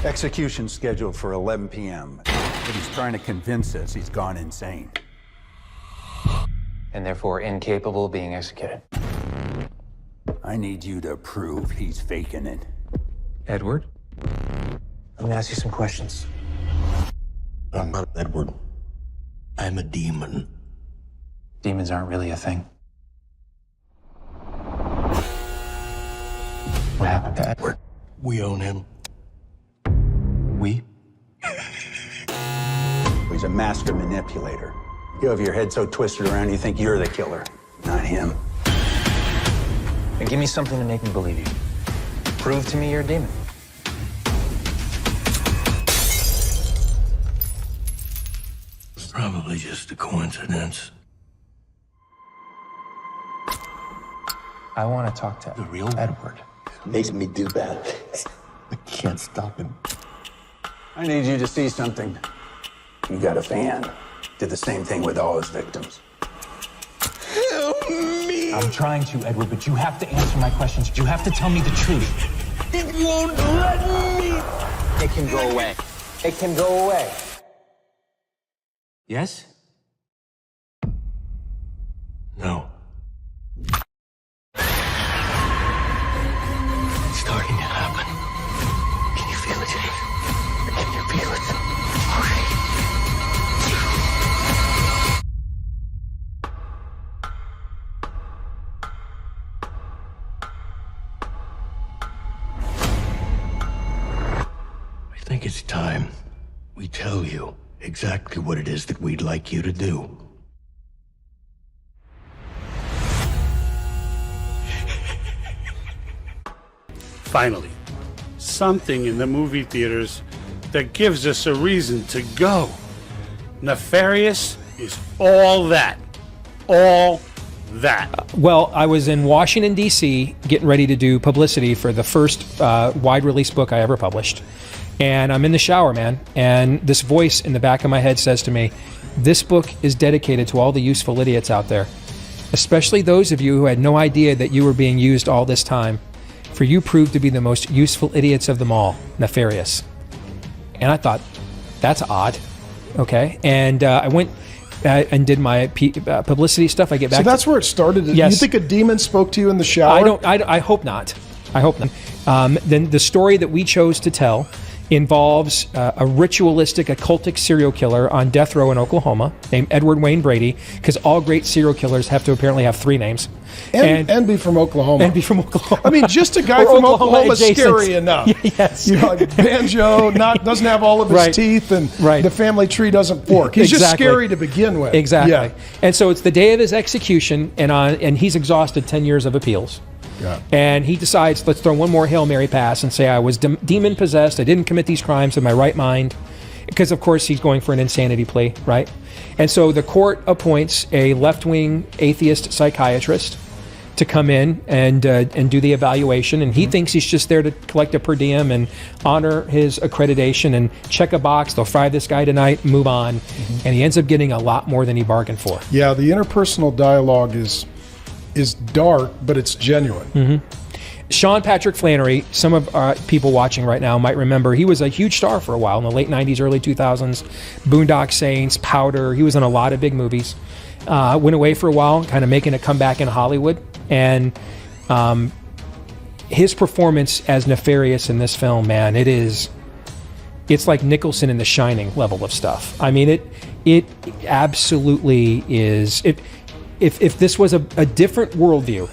Execution scheduled for 11 p.m. But he's trying to convince us he's gone insane. And therefore incapable of being executed. I need you to prove he's faking it. Edward? I'm gonna ask you some questions. I'm not Edward. I'm a demon. Demons aren't really a thing. What happened to Edward? We own him. We? He's a master manipulator. You have your head so twisted around you think you're the killer, not him. And give me something to make me believe you. Prove to me you're a demon. It's probably just a coincidence. I want to talk to The real Edward. Makes me do bad things. I can't stop him. I need you to see something. You got a fan. Did the same thing with all his victims. Help me! I'm trying to, Edward, but you have to answer my questions. You have to tell me the truth. It won't let me! It can go away. It can go away. Yes? No. It's starting to happen. Can you feel it, James? Can you feel it? I think it's time we tell you exactly what it is that we'd like you to do. Finally, something in the movie theaters that gives us a reason to go. Nefarious is all that. All that. Well, I was in Washington, D.C., getting ready to do publicity for the first wide release book I ever published. And I'm in the shower, man, and this voice in the back of my head says to me, this book is dedicated to all the useful idiots out there, especially those of you who had no idea that you were being used all this time. For you proved to be the most useful idiots of them all, nefarious. And I thought, that's odd, okay? And I went and did my publicity stuff. I get back. So that's where it started. Yes. You think a demon spoke to you in the shower? I hope not. I hope not. Then the story that we chose to tell involves a ritualistic, occultic serial killer on death row in Oklahoma named Edward Wayne Brady, because all great serial killers have to apparently have 3 names. And be from Oklahoma. And be from Oklahoma. I mean, just a guy from Oklahoma is scary enough. Yes. You know, like banjo, doesn't have all of his teeth, and the family tree doesn't fork. He's just scary to begin with. Exactly. Yeah. And so it's the day of his execution, and he's exhausted 10 years of appeals. Yeah. And he decides, let's throw one more Hail Mary pass and say, I was demon-possessed, I didn't commit these crimes in my right mind. Because, of course, he's going for an insanity plea, right? And so the court appoints a left-wing atheist psychiatrist to come in and do the evaluation. And he thinks he's just there to collect a per diem and honor his accreditation and check a box. They'll fry this guy tonight, move on. And he ends up getting a lot more than he bargained for. Yeah, the interpersonal dialogue is dark, but it's genuine. Sean Patrick Flannery, some of people watching right now might remember, he was a huge star for a while in the late 90s, early 2000s. Boondock Saints, Powder, he was in a lot of big movies. Went away for a while, kind of making a comeback in Hollywood. And his performance as Nefarious in this film, man, it's like Nicholson in The Shining level of stuff. I mean, it absolutely is. If this was a different worldview,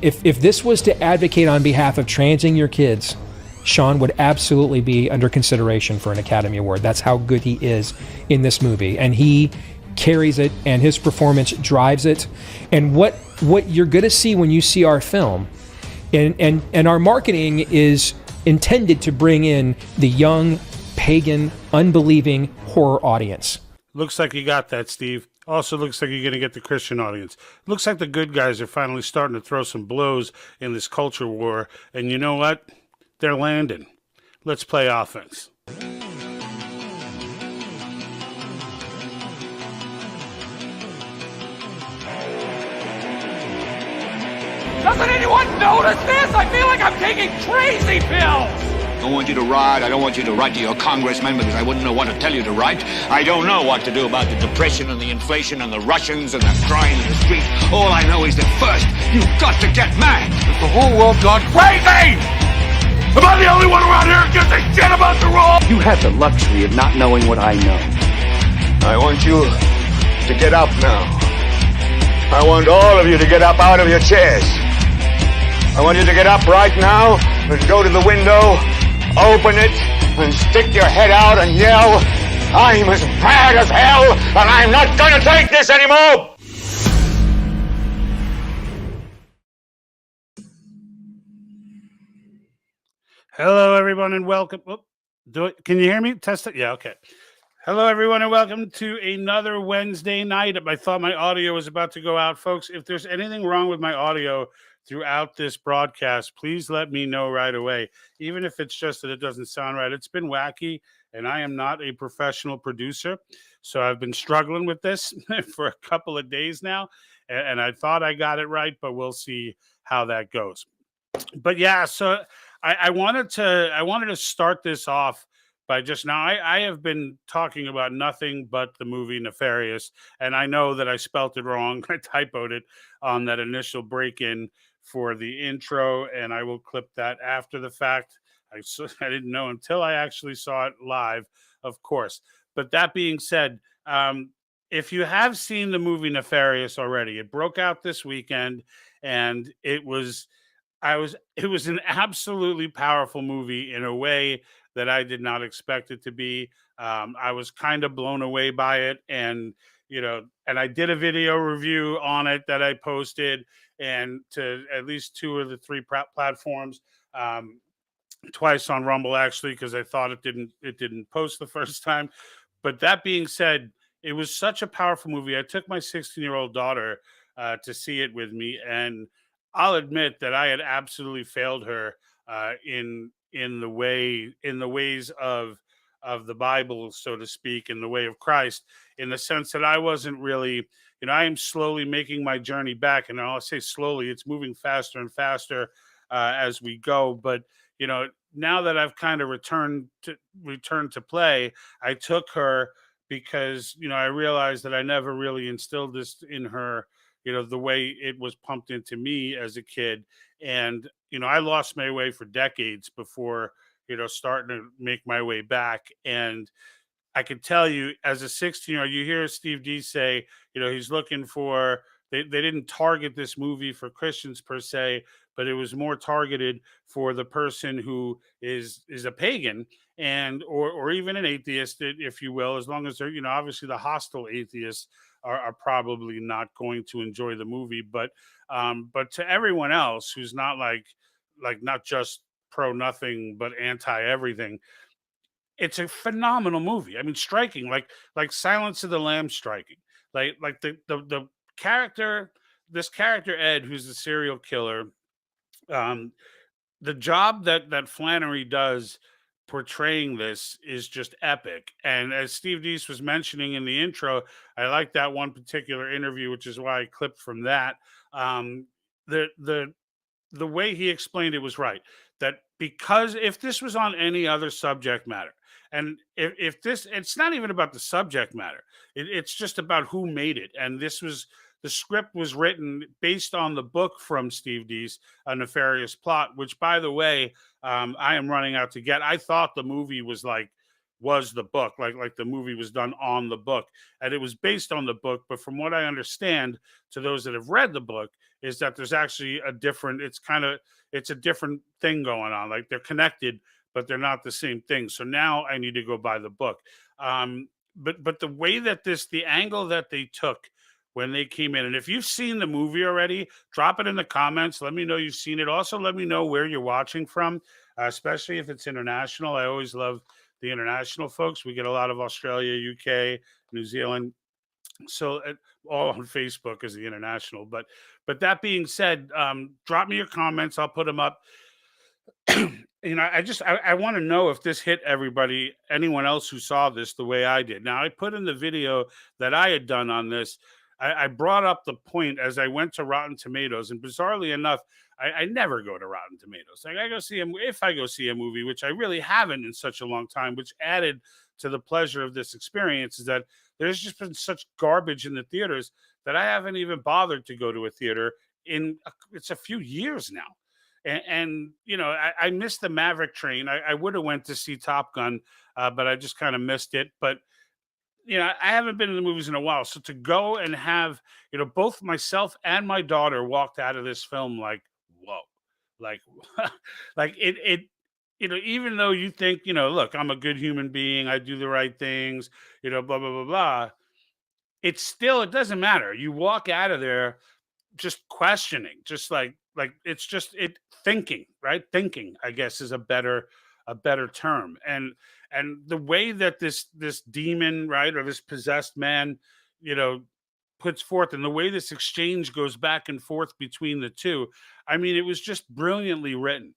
if this was to advocate on behalf of transing your kids, Sean would absolutely be under consideration for an Academy Award. That's how good he is in this movie. And he carries it, and his performance drives it. And what you're going to see when you see our film, and our marketing is intended to bring in the young, pagan, unbelieving horror audience. Looks like you got that, Steve. Also looks like you're going to get the Christian audience. Looks like the good guys are finally starting to throw some blows in this culture war. And you know what? They're landing. Let's play offense. Doesn't anyone notice this? I feel like I'm taking crazy pills! I don't want you to write. I don't want you to write to your congressman because I wouldn't know what to tell you to write. I don't know what to do about the depression and the inflation and the Russians and the crying in the streets. All I know is that first, you've got to get mad. Has the whole world gone crazy? Am I the only one around here who gives a shit about the rule? You have the luxury of not knowing what I know. I want you to get up now. I want all of you to get up out of your chairs. I want you to get up right now and go to the window, open it, and stick your head out and yell, I'm as mad as hell, and I'm not going to take this anymore! Hello, everyone, and welcome. Can you hear me? Test it. Yeah, okay. Hello, everyone, and welcome to another Wednesday night. I thought my audio was about to go out. Folks, if there's anything wrong with my audio throughout this broadcast, please let me know right away, even if it's just that it doesn't sound right. It's been wacky, and I am not a professional producer, so I've been struggling with this for a couple of days now, and I thought I got it right, but we'll see how that goes. But yeah, so I wanted to start this off by just now. I have been talking about nothing but the movie Nefarious, and I know that I spelt it wrong. I typoed it on that initial break-in for the intro, and I will clip that after the fact. I didn't know until I actually saw it live, of course. But that being said, if you have seen the movie Nefarious already, it broke out this weekend, and it was an absolutely powerful movie in a way that I did not expect it to be. I was kind of blown away by it, and I did a video review on it that I posted, and to at least 2 of the 3 platforms, twice on Rumble actually, because I thought it didn't post the first time. But that being said, it was such a powerful movie. I took my 16-year-old daughter to see it with me, and I'll admit that I had absolutely failed her in the ways of the Bible, so to speak, in the way of Christ, in the sense that I wasn't really, I am slowly making my journey back, and I'll say slowly, it's moving faster and faster as we go. But now that I've kind of returned to play, I took her because I realized that I never really instilled this in her, the way it was pumped into me as a kid. And, I lost my way for decades before, starting to make my way back. And I can tell you, as a 16-year-old, you hear Steve Deace say, he's looking for, they didn't target this movie for Christians per se, but it was more targeted for the person who is a pagan and or even an atheist, if you will, as long as they're, obviously the hostile atheists are probably not going to enjoy the movie, but to everyone else who's not like not just pro nothing but anti everything, it's a phenomenal movie. I mean, striking, like Silence of the Lambs, striking, like the character, this character Ed, who's the serial killer. The job that Flannery does portraying this is just epic. And as Steve Deace was mentioning in the intro, I like that one particular interview, which is why I clipped from that. The way he explained it was right. That because if this was on any other subject matter, and if this, it's not even about the subject matter, it's just about who made it. And the script was written based on the book from Steve Deace, A Nefarious Plot, which, by the way, I am running out to get. I thought the movie was the book, like the movie was done on the book, and it was based on the book. But from what I understand, to those that have read the book, is that there's actually it's a different thing going on. Like they're connected, but they're not the same thing. So now I need to go buy the book. But the way that the angle that they took when they came in, and if you've seen the movie already, drop it in the comments. Let me know you've seen it. Also, let me know where you're watching from, especially if it's international. I always love the international folks. We get a lot of Australia, UK, New Zealand. So all on Facebook is the international. But that being said, drop me your comments. I'll put them up. I want to know if this hit everybody, anyone else who saw this the way I did. Now, I put in the video that I had done on this. I brought up the point as I went to Rotten Tomatoes, and bizarrely enough, I never go to Rotten Tomatoes. Like I go see if I go see a movie, which I really haven't in such a long time, which added to the pleasure of this experience, is that there's just been such garbage in the theaters that I haven't even bothered to go to a theater it's a few years now. And you know, I missed the Maverick train. I would have went to see Top Gun, but I just kind of missed it. But you know, I haven't been in the movies in a while, so to go and have, you know, both myself and my daughter walked out of this film like, whoa, like, like it. You know, even though you think, you know, look, I'm a good human being, I do the right things, you know, blah blah blah blah. It's still, it doesn't matter. You walk out of there just questioning, just like it's just it thinking, right? Thinking, I guess, is a better term. And the way that this demon, right, or this possessed man, you know, puts forth, and the way this exchange goes back and forth between the two, I mean, it was just brilliantly written.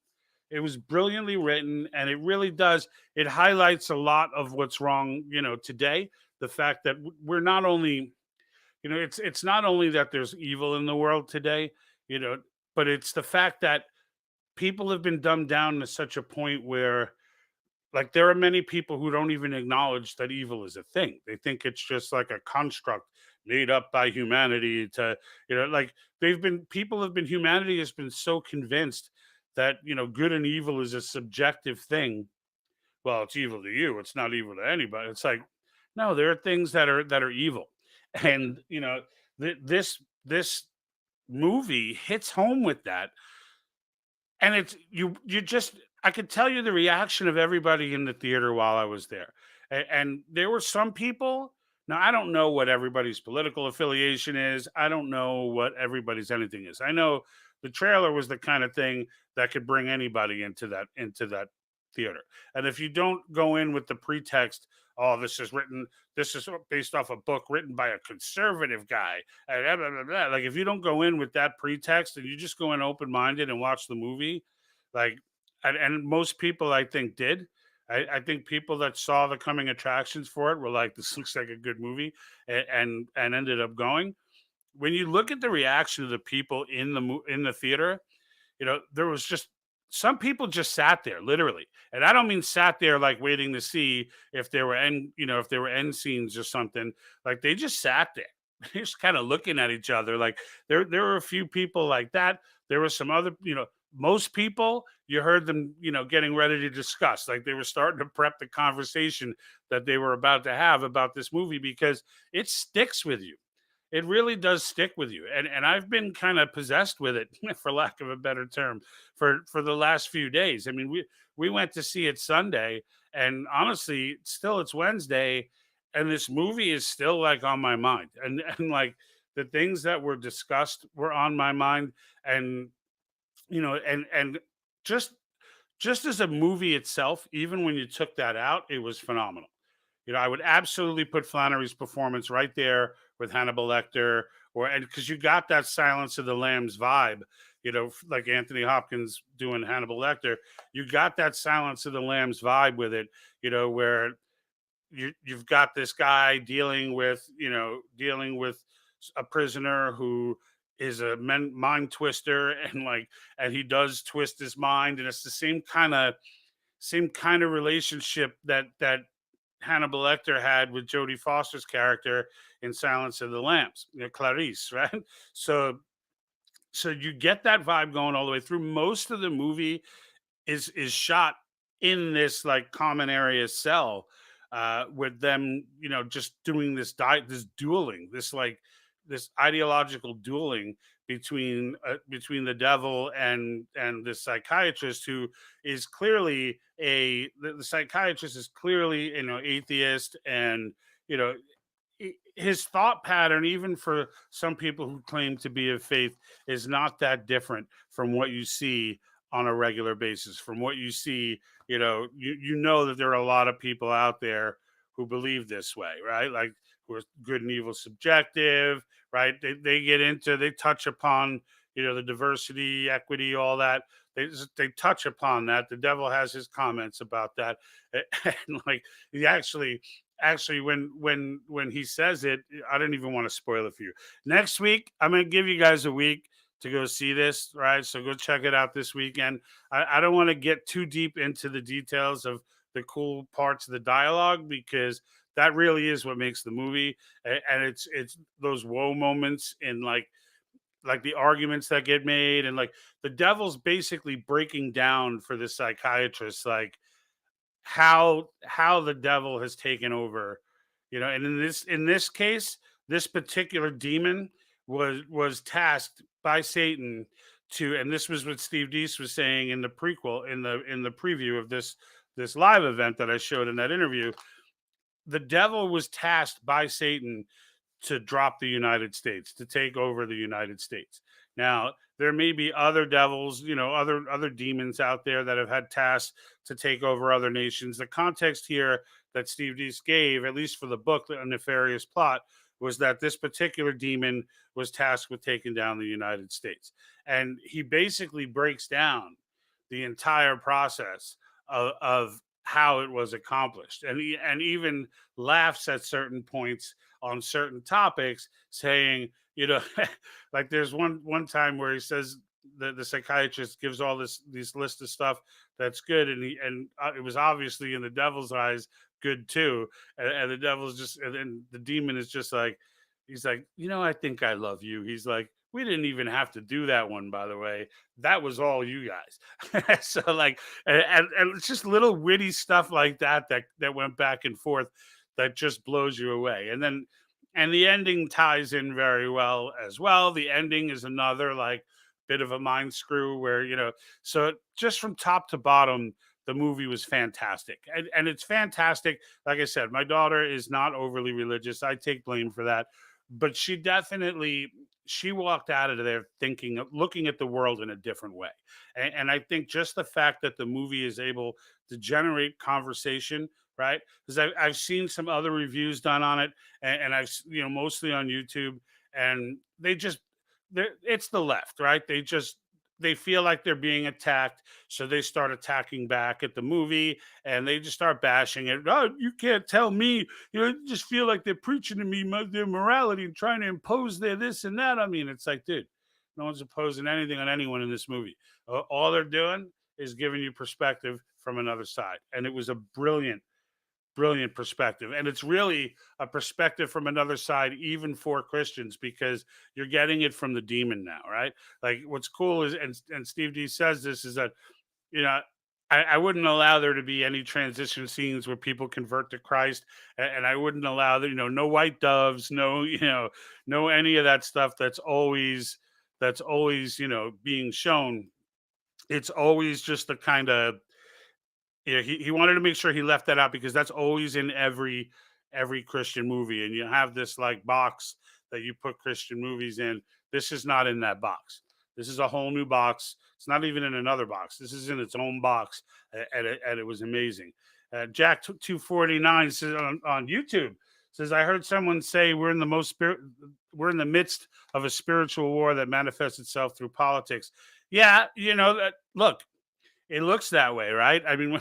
It was brilliantly written, and it really does. It highlights a lot of what's wrong, you know, today. The fact that we're not only, you know, it's not only that there's evil in the world today, you know, but it's the fact that people have been dumbed down to such a point where, like, there are many people who don't even acknowledge that evil is a thing. They think it's just like a construct made up by humanity to, you know, like they've been people have been humanity has been so convinced that, you know, good and evil is a subjective thing. Well, it's evil to you, it's not evil to anybody. It's like, no, there are things that are evil. And, you know, this movie hits home with that. And it's you just I could tell you the reaction of everybody in the theater while I was there. And there were some people. Now I don't know what everybody's political affiliation is. I don't know what everybody's anything is. I know the trailer was the kind of thing that could bring anybody into that theater. And if you don't go in with the pretext, oh, this is based off a book written by a conservative guy, and blah, blah, blah, blah. Like if you don't go in with that pretext and you just go in open minded and watch the movie, like, and most people I think did. I think people that saw the coming attractions for it were like, "This looks like a good movie," and ended up going. When you look at the reaction of the people in the theater, you know, there was just some people just sat there literally. And I don't mean sat there like waiting to see if there were if there were end scenes or something. Like they just sat there. Just kind of looking at each other. Like there were a few people like that. There were some other, you know, most people you heard them, you know, getting ready to discuss. Like they were starting to prep the conversation that they were about to have about this movie because it sticks with you. It really does stick with you, and I've been kind of possessed with it, for lack of a better term, for the last few days. I mean, we went to see it Sunday, and honestly, still it's Wednesday, and this movie is still like on my mind, and like the things that were discussed were on my mind, and you know, and just just as a movie itself, even when you took that out, it was phenomenal. You know, I would absolutely put Flannery's performance right there with Hannibal Lecter, or and because you got that Silence of the Lambs vibe, you know, like Anthony Hopkins doing Hannibal Lecter, you got that Silence of the Lambs vibe with it, you know, where you've got this guy dealing with a prisoner who is a mind twister and like and he does twist his mind and it's the same kind of relationship that Hannibal Lecter had with Jodie Foster's character in Silence of the Lambs, you know, Clarice, right? So so you get that vibe going all the way through. Most of the movie is shot in this like common area cell with them, you know, just doing this dueling, this ideological dueling between the devil and the psychiatrist who is clearly the psychiatrist is clearly, you know, atheist and you know his thought pattern, even for some people who claim to be of faith, is not that different from what you see on a regular basis. From what you see, you know, you know that there are a lot of people out there who believe this way, right? Like who are good and evil subjective, right? They touch upon, you know, the diversity, equity, all that. They touch upon that. The devil has his comments about that, and like he actually actually, when he says it, I don't even want to spoil it for you. Next week, I'm going to give you guys a week to go see this, right? So go check it out this weekend. I don't want to get too deep into the details of the cool parts of the dialogue, because that really is what makes the movie. And it's those whoa moments in like the arguments that get made, and like the devil's basically breaking down for the psychiatrist, like how the devil has taken over, and in this case, this particular demon was tasked by Satan to, and this was what Steve Deace was saying in the prequel, in the preview of this live event that I showed in that interview. The devil was tasked by Satan to drop the United States, to take over the United States. Now, there may be other devils, other demons out there that have had tasks to take over other nations. The context here that Steve Deace gave, at least for the book, A Nefarious Plot, was that this particular demon was tasked with taking down the United States. And he basically breaks down the entire process of how it was accomplished, and even laughs at certain points on certain topics, saying, like there's one time where he says the psychiatrist gives all this list of stuff that's good, and it was obviously in the devil's eyes good too, and the devil's just, and then the demon is just like, he's like, I think I love you. He's like, we didn't even have to do that one, by the way. That was all you guys. So like, and it's just little witty stuff like that went back and forth that just blows you away. And the ending ties in very well as well. The ending is another like bit of a mind screw where, so just from top to bottom, the movie was fantastic. And it's fantastic. Like I said, my daughter is not overly religious. I take blame for that. But she walked out of there looking at the world in a different way. And I think just the fact that the movie is able to generate conversation, right? Because I've seen some other reviews done on it, and I've, mostly on YouTube, and it's the left, right? They feel like they're being attacked, so they start attacking back at the movie, and they just start bashing it. Oh, you can't tell me, just feel like they're preaching to me their morality and trying to impose their this and that. I mean, it's like, dude, no one's imposing anything on anyone in this movie. All they're doing is giving you perspective from another side, and it was a brilliant perspective. And it's really a perspective from another side, even for Christians, because you're getting it from the demon now, right? Like what's cool is, and Steve D says this, is that, I wouldn't allow there to be any transition scenes where people convert to Christ. And I wouldn't allow that, no white doves, no, no any of that stuff that's always, being shown. It's always just the kind of, he wanted to make sure he left that out, because that's always in every Christian movie. And you have this like box that you put Christian movies in. This is not in that box. This is a whole new box. It's not even in another box. This is in its own box, and it was amazing. Jack 249 says on YouTube, says, I heard someone say we're in the midst of a spiritual war that manifests itself through politics. Yeah, look, it looks that way, right? I mean,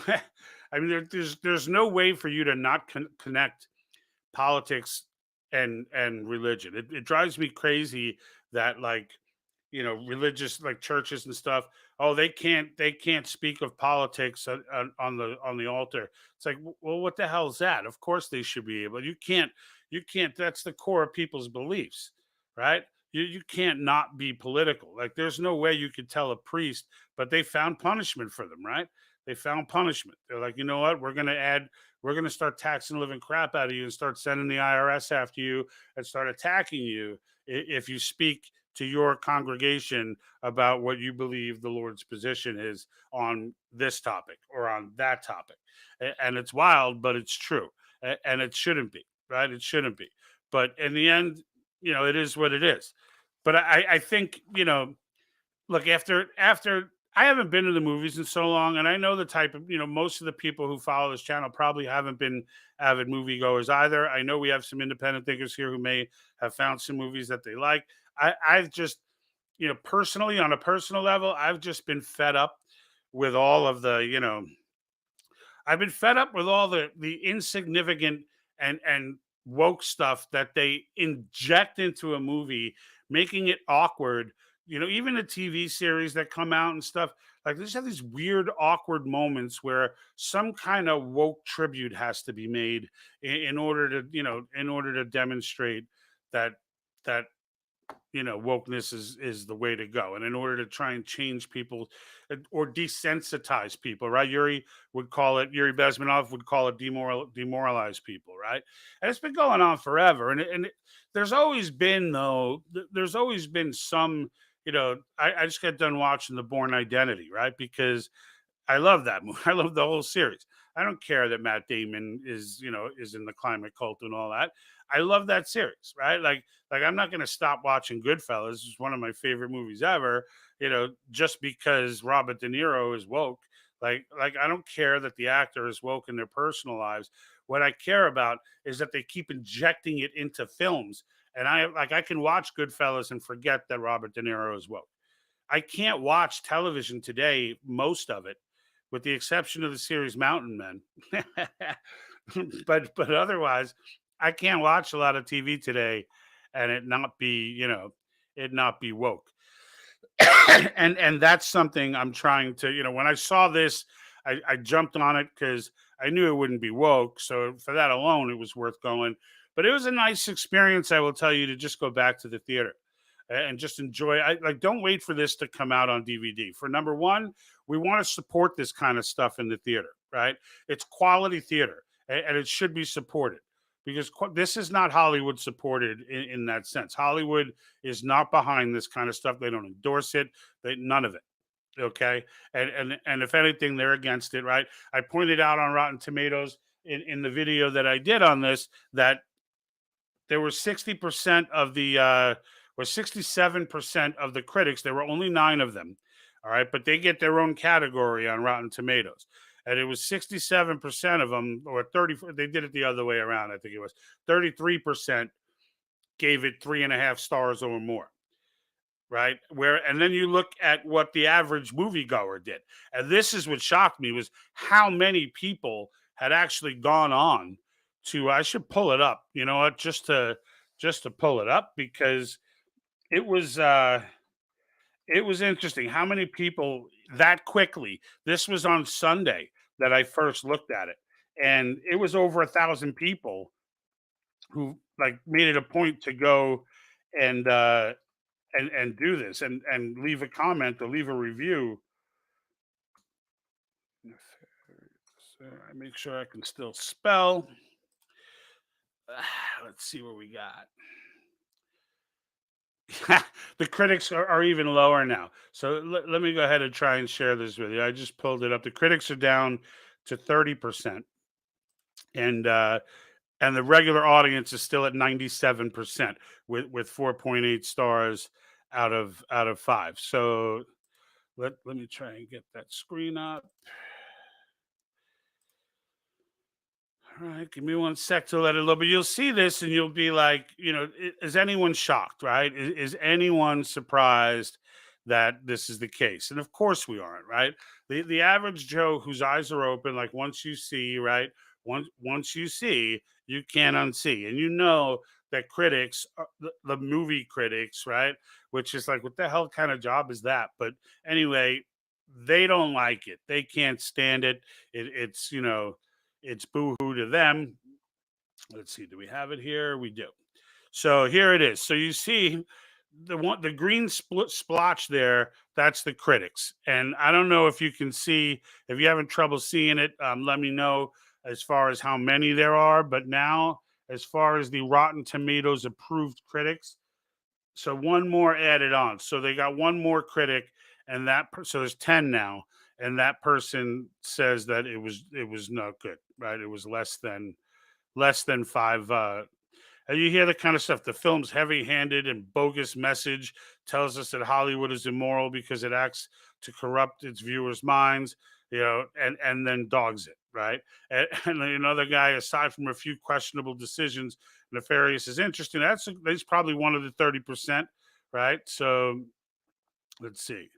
there's no way for you to not connect politics and religion. It drives me crazy that like, religious like churches and stuff. Oh, they can't speak of politics on the altar. It's like, well, what the hell is that? Of course they should be able. You can't. That's the core of people's beliefs, right? You can't not be political. Like there's no way you could tell a priest, but they found punishment for them, right? They found punishment. They're like, you know what? We're going to start taxing the living crap out of you and start sending the IRS after you and start attacking you if you speak to your congregation about what you believe the Lord's position is on this topic or on that topic. And it's wild, but it's true. And it shouldn't be, right? It shouldn't be. But in the end, it is what it is. But I think, look, after I haven't been to the movies in so long, and I know the type of, most of the people who follow this channel probably haven't been avid moviegoers either. I know we have some independent thinkers here who may have found some movies that they like. I've just, personally, on a personal level, I've just been fed up with all of the, I've been fed up with all the insignificant and woke stuff that they inject into a movie, making it awkward. Even the TV series that come out and stuff, like they just have these weird, awkward moments where some kind of woke tribute has to be made in order to, in order to demonstrate that that wokeness is the way to go, and in order to try and change people, or desensitize people, right? Yuri Bezmenov would call it demoralize people, right? And it's been going on forever, there's always been, though, there's always been some, I just got done watching The Bourne Identity, right? Because I love that movie. I love the whole series. I don't care that Matt Damon is in the climate cult and all that. I love that series, right? Like I'm not going to stop watching Goodfellas. It's one of my favorite movies ever. Just because Robert De Niro is woke. Like I don't care that the actor is woke in their personal lives. What I care about is that they keep injecting it into films. And I can watch Goodfellas and forget that Robert De Niro is woke. I can't watch television today, most of it, with the exception of the series Mountain Men. but otherwise, I can't watch a lot of TV today and it not be woke. And that's something I'm trying to, when I saw this, I jumped on it because I knew it wouldn't be woke. So for that alone, it was worth going. But it was a nice experience, I will tell you, to just go back to the theater and just enjoy. Don't wait for this to come out on DVD. For number one, we want to support this kind of stuff in the theater, right? It's quality theater, and it should be supported, because this is not Hollywood supported in that sense. Hollywood is not behind this kind of stuff. They don't endorse it. None of it. Okay, and if anything, they're against it, right? I pointed out on Rotten Tomatoes in the video that I did on this that there were 60% of the or 67% of the critics. There were only 9 of them. All right, but they get their own category on Rotten Tomatoes. And it was 67% of them, or 30, they did it the other way around. I think it was 33% gave it 3.5 stars or more. Right. And then you look at what the average moviegoer did. And this is what shocked me, was how many people had actually gone on to, I should pull it up, you know what, just to pull it up, because it was interesting how many people that quickly. This was on Sunday that I first looked at it, and it was over 1,000 people who like made it a point to go and and do this and leave a comment or leave a review. So I make sure I can still spell. Let's see what we got. The critics are even lower now. So let me go ahead and try and share this with you. I just pulled it up. The critics are down to 30%, and the regular audience is still at 97% with 4.8 stars out of 5. So let me try and get that screen up. All right, give me one sec to let it load. But you'll see this and you'll be like, is anyone shocked, right? Is anyone surprised that this is the case? And of course we aren't, right? The average Joe whose eyes are open, like once you see, right? Once you see, you can't unsee. And you know that critics, the movie critics, right? Which is like, what the hell kind of job is that? But anyway, they don't like it. They can't stand it. It's boo-hoo to them. Let's see. Do we have it here? We do. So here it is. So you see the green splotch there. That's the critics. And I don't know if you can see. If you're having trouble seeing it, let me know as far as how many there are. But now, as far as the Rotten Tomatoes approved critics, so one more added on. So they got one more critic, and so there's 10 now. And that person says that it was not good, right? It was less than 5. And you hear the kind of stuff. The film's heavy-handed and bogus message tells us that Hollywood is immoral because it acts to corrupt its viewers' minds, and then dogs it, right? And another guy, aside from a few questionable decisions, nefarious is interesting. That's probably one of the 30%, right? So let's see.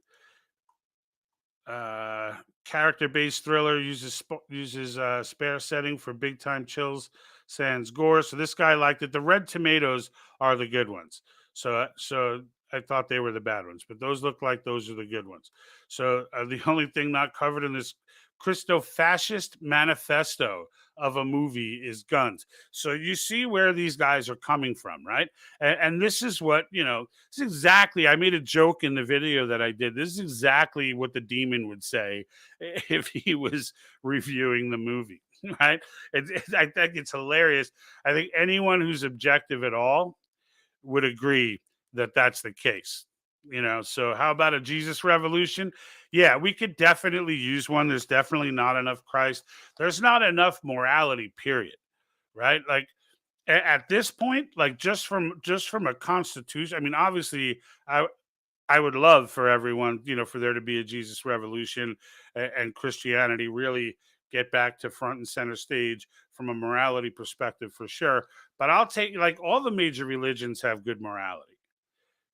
Character-based thriller uses spare setting for big time chills sans gore. So this guy liked it. The red tomatoes are the good ones. So I thought they were the bad ones, but those look like those are the good ones. So the only thing not covered in this Christo-fascist manifesto of a movie is guns. So you see where these guys are coming from, right? And this is what, this is exactly, I made a joke in the video that I did. This is exactly what the demon would say if he was reviewing the movie, right? I think it's hilarious. I think anyone who's objective at all would agree that that's the case. So how about a Jesus revolution? Yeah, we could definitely use one. There's definitely not enough Christ. There's not enough morality, period. Right? Like at this point, like just from a constitution. I mean, obviously, I would love for everyone, for there to be a Jesus revolution and Christianity really get back to front and center stage from a morality perspective for sure. But I'll take, like, all the major religions have good morality.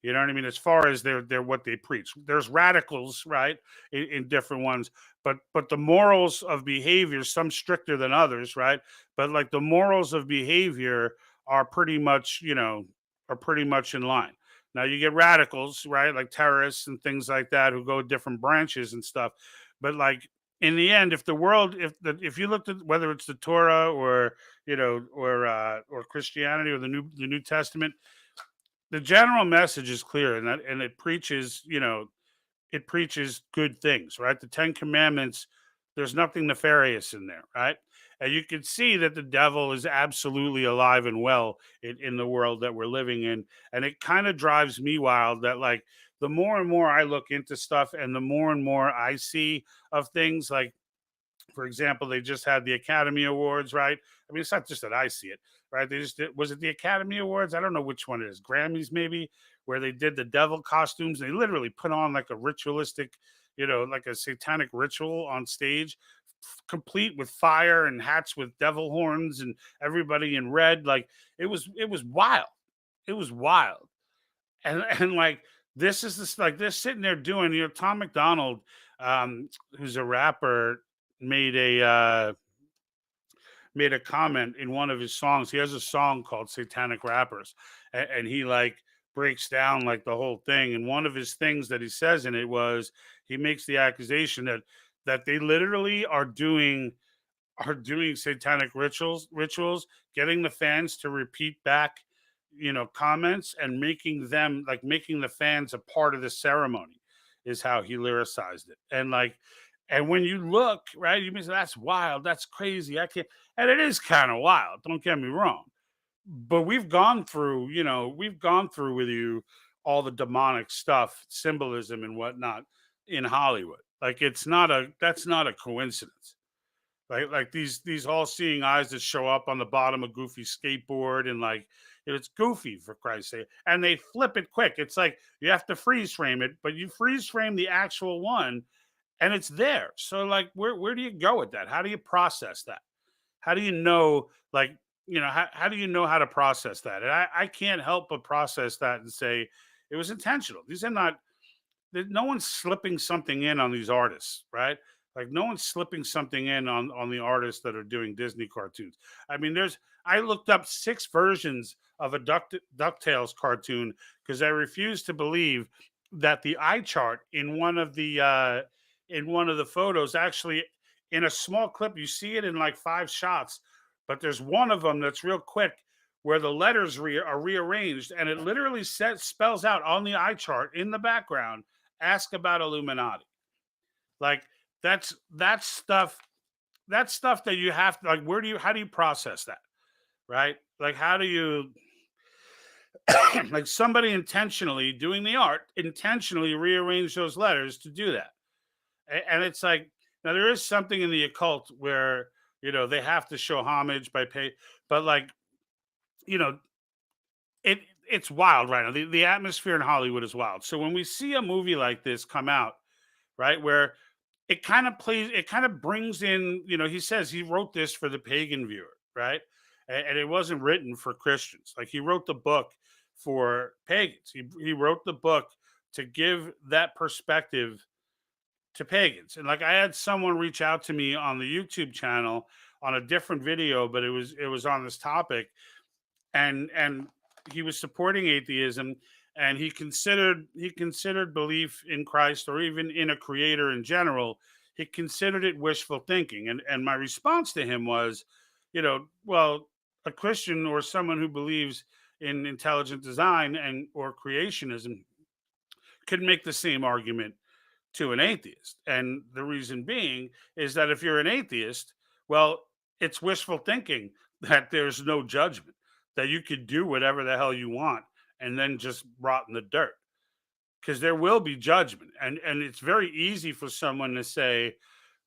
You know what I mean? As far as they're what they preach. There's radicals, right, in different ones, but the morals of behavior, some stricter than others, right? But like the morals of behavior are pretty much, are pretty much in line. Now you get radicals, right, like terrorists and things like that who go different branches and stuff. But like in the end, if the world, if you looked at whether it's the Torah or or Christianity or the New Testament, the general message is clear, and it preaches, it preaches good things, right? The 10 commandments, there's nothing nefarious in there, right? And you can see that the devil is absolutely alive and well in the world that we're living in. And it kind of drives me wild that, like, the more and more I look into stuff and the more and more I see of things, like, for example, they just had the Academy Awards, right? I mean, it's not just that I see it, right? They just did, was it the Academy Awards? I don't know which one it is, Grammys maybe, where they did the devil costumes. They literally put on like a ritualistic, like a satanic ritual on stage, complete with fire and hats with devil horns and everybody in red. Like it was wild. It was wild. And like this is this like they're sitting there doing, Tom McDonald, who's a rapper, made a comment in one of his songs. He has a song called Satanic Rappers, and he like breaks down like the whole thing. And one of his things that he says in it was he makes the accusation that they literally are doing satanic rituals, getting the fans to repeat back, comments and making the fans a part of the ceremony is how he lyricized it. And when you look, right, you may say that's wild, that's crazy. I can't, and it is kind of wild. Don't get me wrong, but we've gone through with you all the demonic stuff, symbolism and whatnot in Hollywood. Like that's not a coincidence. Like these all-seeing eyes that show up on the bottom of Goofy skateboard, and like it's Goofy, for Christ's sake, and they flip it quick. It's like you have to freeze frame it, but you freeze frame the actual one and it's there. So like where do you go with that? How do you process that? How do you know, like, how do you know how to process that? And I can't help but process that and say it was intentional. These are not, no one's slipping something in on these artists, right? Like no one's slipping something in on the artists that are doing Disney cartoons. I mean, I looked up 6 versions of a DuckTales cartoon because I refuse to believe that the eye chart in one of the photos, actually, in a small clip, you see it in like 5 shots, but there's one of them that's real quick where the letters are rearranged, and it literally spells out on the eye chart in the background, ask about Illuminati. Like that's stuff that you have to, like, how do you process that, right? Like how do you like somebody intentionally doing the art intentionally rearrange those letters to do that? And it's like, now there is something in the occult where they have to show homage by pay, but like, you know it's wild right now. The atmosphere in Hollywood is wild. So when we see a movie like this come out, right, where it kind of brings in, he says he wrote this for the pagan viewer, right? And it wasn't written for Christians. Like he wrote the book for pagans. He wrote the book to give that perspective to pagans. And like I had someone reach out to me on the YouTube channel on a different video, but it was on this topic, and he was supporting atheism, and he considered belief in Christ or even in a creator in general. He considered it wishful thinking, and my response to him was, well, a Christian or someone who believes in intelligent design and or creationism could make the same argument to an atheist. And the reason being is that if you're an atheist, well, it's wishful thinking that there's no judgment, that you could do whatever the hell you want and then just rot in the dirt. Because there will be judgment. And it's very easy for someone to say,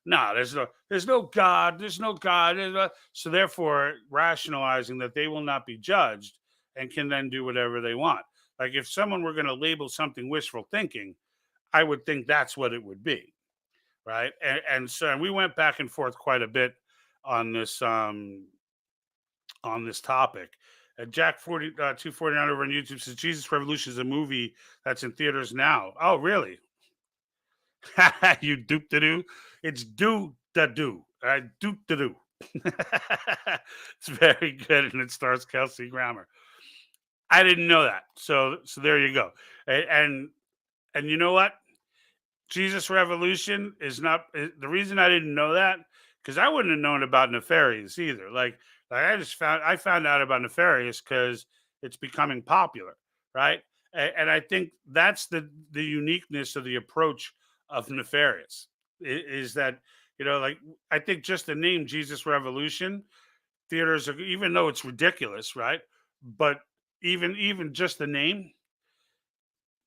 no, there's no God, there's no God. So therefore rationalizing that they will not be judged and can then do whatever they want. Like if someone were going to label something wishful thinking, I would think that's what it would be, right? And we went back and forth quite a bit on this topic. Jack 249 over on YouTube says Jesus Revolution is a movie that's in theaters now. Oh, really? You dupe to do? It's do da do. Dupe to do. It's very good, and it stars Kelsey Grammer. I didn't know that, so there you go. And you know what? Jesus Revolution is not the reason I didn't know that, because I wouldn't have known about Nefarious either. Like I found out about Nefarious because it's becoming popular, right? And I think that's the uniqueness of the approach of Nefarious is that like I think just the name Jesus Revolution, theaters are, even though it's ridiculous, right? But even just the name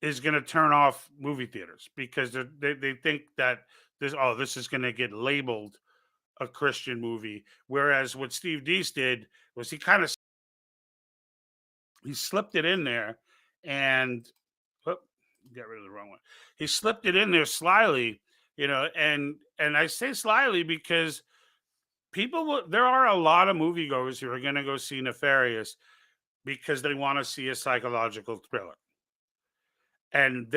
is going to turn off movie theaters because they think that this is going to get labeled a Christian movie. Whereas what Steve Deace did was he slipped it in there and get rid of the wrong one. He slipped it in there slyly, and I say slyly because there are a lot of moviegoers who are going to go see Nefarious because they want to see a psychological thriller. And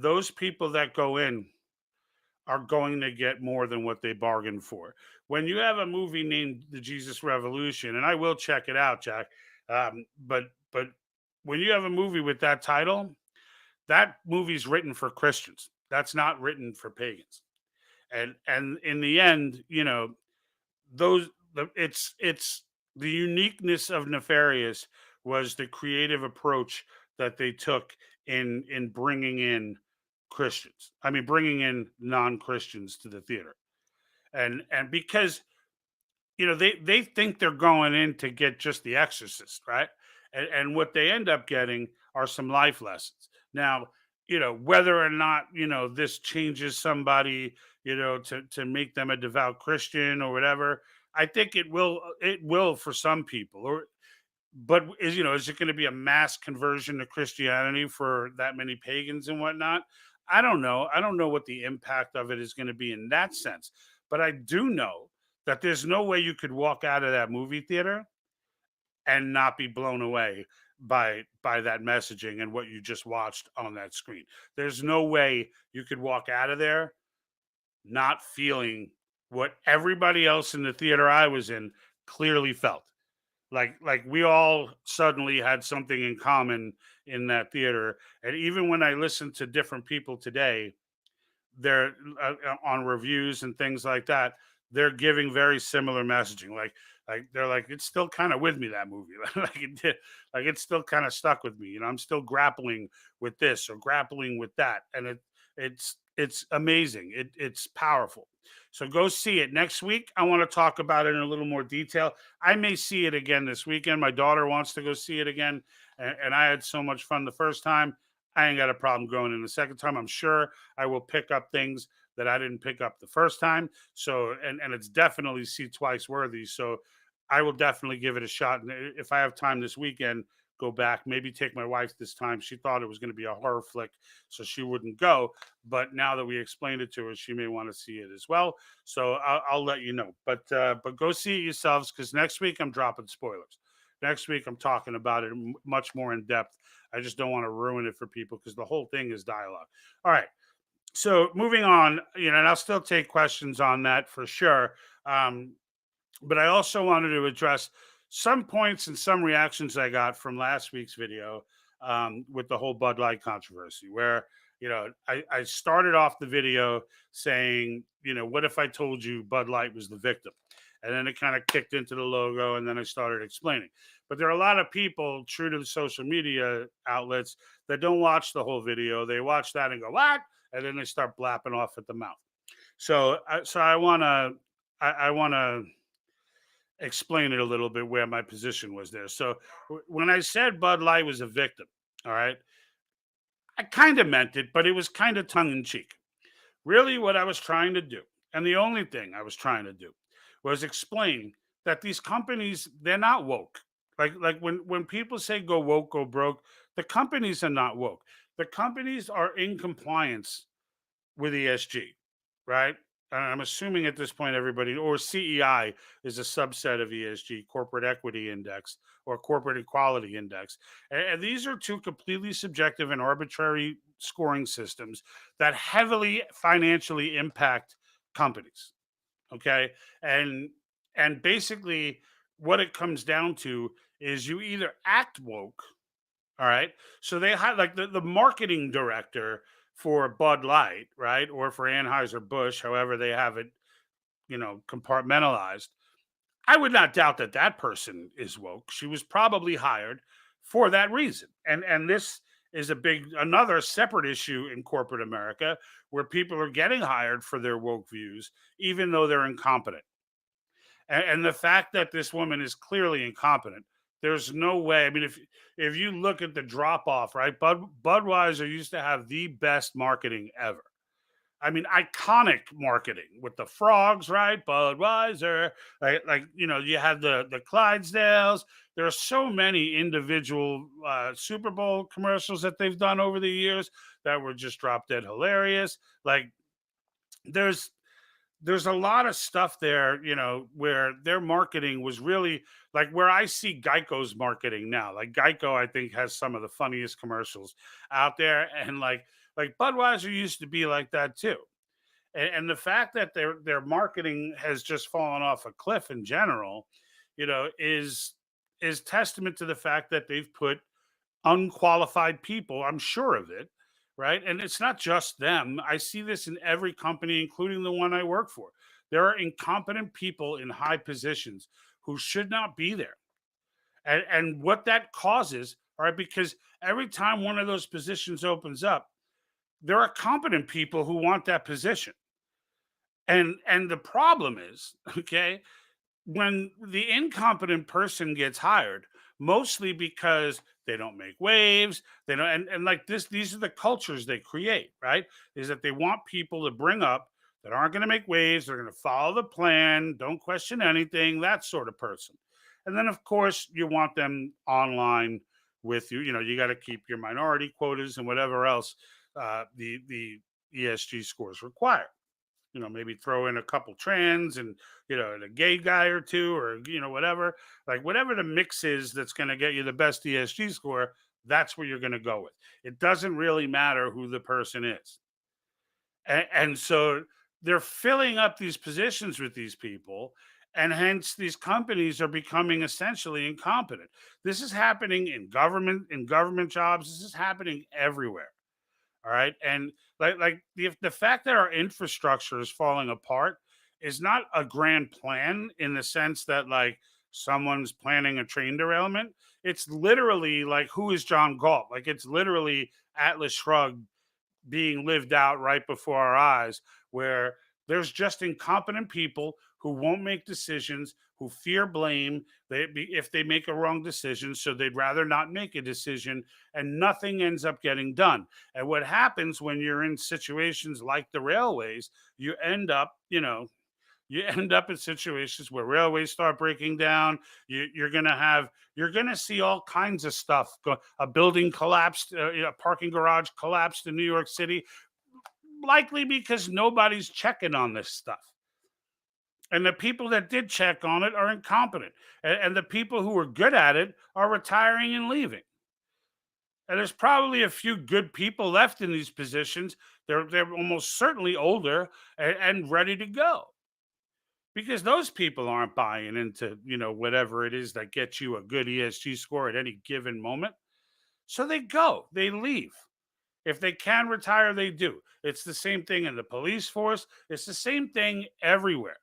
those people that go in are going to get more than what they bargained for. When you have a movie named The Jesus Revolution, and I will check it out, Jack, but when you have a movie with that title, that movie's written for Christians. That's not written for pagans. And in the end, it's the uniqueness of Nefarious was the creative approach that they took in bringing in Christians. I mean, bringing in non-Christians to the theater, and because they think they're going in to get just The Exorcist, right? And what they end up getting are some life lessons. Now, whether or not this changes somebody, to make them a devout Christian or whatever, I think it will. It will for some people, but is it going to be a mass conversion to Christianity for that many pagans and whatnot? I don't know. I don't know what the impact of it is going to be in that sense. But I do know that there's no way you could walk out of that movie theater and not be blown away by that messaging and what you just watched on that screen. There's no way you could walk out of there not feeling what everybody else in the theater I was in clearly felt. Like we all suddenly had something in common in that theater. And even when I listen to different people today, they're on reviews and things like that, they're giving very similar messaging. Like they're like, it's still kind of with me, that movie. Like it's still kind of stuck with me. I'm still grappling with this or grappling with that. And it's amazing. It's powerful. So go see it next week. I want to talk about it in a little more detail. I may see it again this weekend. My daughter wants to go see it again, and I had so much fun the first time. I ain't got a problem going in the second time. I'm sure I will pick up things that I didn't pick up the first time. So, and it's definitely see twice worthy. So I will definitely give it a shot. And if I have time this weekend, go back, maybe take my wife this time. She thought it was going to be a horror flick, so she wouldn't go. But now that we explained it to her, she may want to see it as well. So I'll let you know. But go see it yourselves, because next week I'm dropping spoilers. Next week I'm talking about it much more in depth. I just don't want to ruin it for people because the whole thing is dialogue. All right. So moving on, and I'll still take questions on that for sure. But I also wanted to address some points and some reactions I got from last week's video, with the whole Bud Light controversy, where I started off the video saying, what if I told you Bud Light was the victim? And then it kind of kicked into the logo, and then I started explaining. But there are a lot of people, true to the social media outlets, that don't watch the whole video. They watch that and go, "What?" And then they start blapping off at the mouth. So I want to I want to explain it a little bit where my position was there. So when I said Bud Light was a victim, all right, I kind of meant it, but it was kind of tongue in cheek. Really, what I was trying to do, and the only thing I was trying to do, was explain that these companies, they're not woke. Like when people say go woke, go broke, the companies are not woke. The companies are in compliance with ESG, right? And I'm assuming at this point everybody, or CEI is a subset of ESG, Corporate Equity Index or Corporate Equality Index. And these are two completely subjective and arbitrary scoring systems that heavily financially impact companies. Okay. And basically what it comes down to is you either act woke, all right. So they had like the marketing director for Bud Light, right? Or for Anheuser-Busch, however they have it, compartmentalized. I would not doubt that that person is woke. She was probably hired for that reason. And this is another separate issue in corporate America where people are getting hired for their woke views, even though they're incompetent. And the fact that this woman is clearly incompetent, there's no way. I mean, if you look at the drop off, right? Budweiser used to have the best marketing ever. I mean, iconic marketing with the frogs, right? Budweiser, you had the Clydesdales. There are so many individual Super Bowl commercials that they've done over the years that were just drop dead hilarious. Like, there's there's a lot of stuff there, where their marketing was really like where I see Geico's marketing now. Like Geico, I think, has some of the funniest commercials out there, and like Budweiser used to be like that too. And the fact that their marketing has just fallen off a cliff in general, is testament to the fact that they've put unqualified people, I'm sure of it, right? And it's not just them. I see this in every company, including the one I work for. There are incompetent people in high positions who should not be there. And what that causes, all right, because every time one of those positions opens up, there are competent people who want that position. And the problem is, okay, when the incompetent person gets hired, mostly because they don't make waves, they don't, and like this, these are the cultures they create, right? Is that they want people to bring up that aren't going to make waves, they're going to follow the plan, don't question anything, that sort of person. And then, of course, you want them online with you. You got to keep your minority quotas and whatever else the ESG scores require. Maybe throw in a couple trans and a gay guy or two, or whatever, like whatever the mix is that's going to get you the best ESG score, that's where you're going to go with. It doesn't really matter who the person is. And so they're filling up these positions with these people, and hence these companies are becoming essentially incompetent. This is happening in government jobs. This is happening everywhere. All right. And like the fact that our infrastructure is falling apart is not a grand plan in the sense that like someone's planning a train derailment. It's literally like, who is John Galt? Like, it's literally Atlas Shrugged being lived out right before our eyes, where there's just incompetent people who won't make decisions, who fear blame if they make a wrong decision, so they'd rather not make a decision, and nothing ends up getting done. And what happens when you're in situations like the railways, you end up in situations where railways start breaking down. You're gonna see all kinds of stuff. A building collapsed, a parking garage collapsed in New York City, likely because nobody's checking on this stuff. And the people that did check on it are incompetent. And the people who were good at it are retiring and leaving. And there's probably a few good people left in these positions. They're almost certainly older and ready to go. because those people aren't buying into, whatever it is that gets you a good ESG score at any given moment. So they leave. If they can retire, they do. It's the same thing in the police force. It's the same thing everywhere,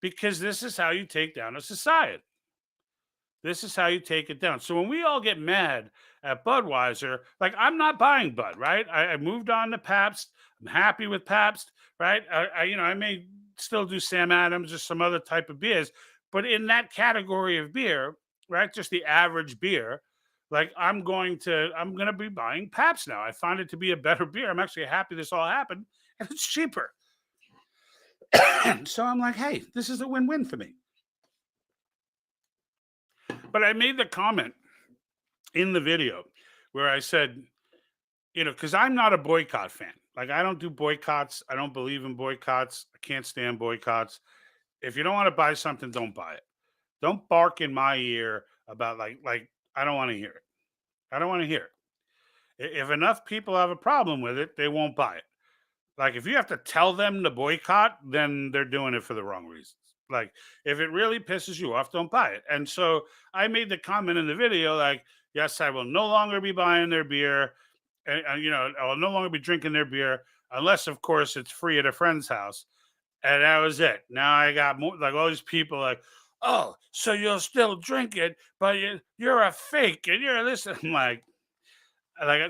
because this is how you take down a society. This is how you take it down. So when we all get mad at Budweiser, like, I'm not buying Bud, right? I moved on to Pabst. I'm happy with Pabst, right? I may still do Sam Adams or some other type of beers, but in that category of beer, right, just the average beer, like, I'm gonna be buying Pabst now. I find it to be a better beer. I'm actually happy this all happened, and it's cheaper. So I'm like, hey, this is a win-win for me. But I made the comment in the video where I said, because I'm not a boycott fan. Like, I don't do boycotts. I don't believe in boycotts. I can't stand boycotts. If you don't want to buy something, don't buy it. Don't bark in my ear about like I don't want to hear it. I don't want to hear it. If enough people have a problem with it, they won't buy it. Like, if you have to tell them to boycott, then they're doing it for the wrong reasons. Like, if it really pisses you off, don't buy it. And so I made the comment in the video, like, yes, I will no longer be buying their beer. And, I will no longer be drinking their beer unless, of course, it's free at a friend's house. And that was it. Now I got more, like, all these people like, oh, so you'll still drink it, but you're a fake and you're this. I'm like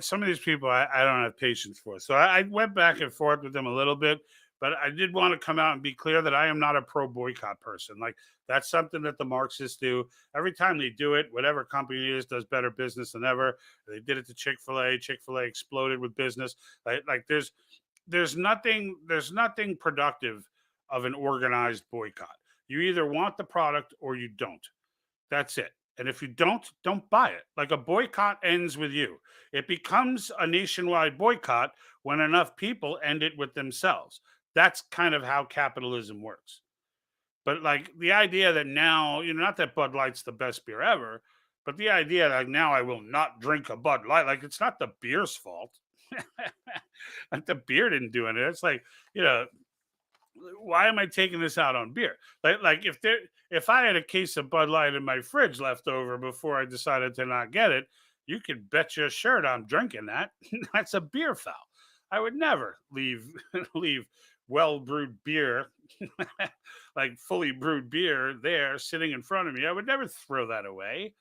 some of these people I don't have patience for. So I went back and forth with them a little bit, but I did want to come out and be clear that I am not a pro boycott person. Like, that's something that the Marxists do. Every time they do it, whatever company it is does better business than ever. They did it to Chick-fil-A. Chick-fil-A exploded with business. Like there's nothing productive of an organized boycott. You either want the product or you don't. That's it. And if you don't buy it. Like, a boycott ends with you. It becomes a nationwide boycott when enough people end it with themselves. That's kind of how capitalism works. But, like, the idea that now, not that Bud Light's the best beer ever, but the idea that now I will not drink a Bud Light, like, it's not the beer's fault. Like, the beer didn't do it. It's like, why am I taking this out on beer? Like if I had a case of Bud Light in my fridge left over before I decided to not get it, you could bet your shirt I'm drinking that. That's a beer foul. I would never leave well brewed beer, like fully brewed beer there sitting in front of me. I would never throw that away.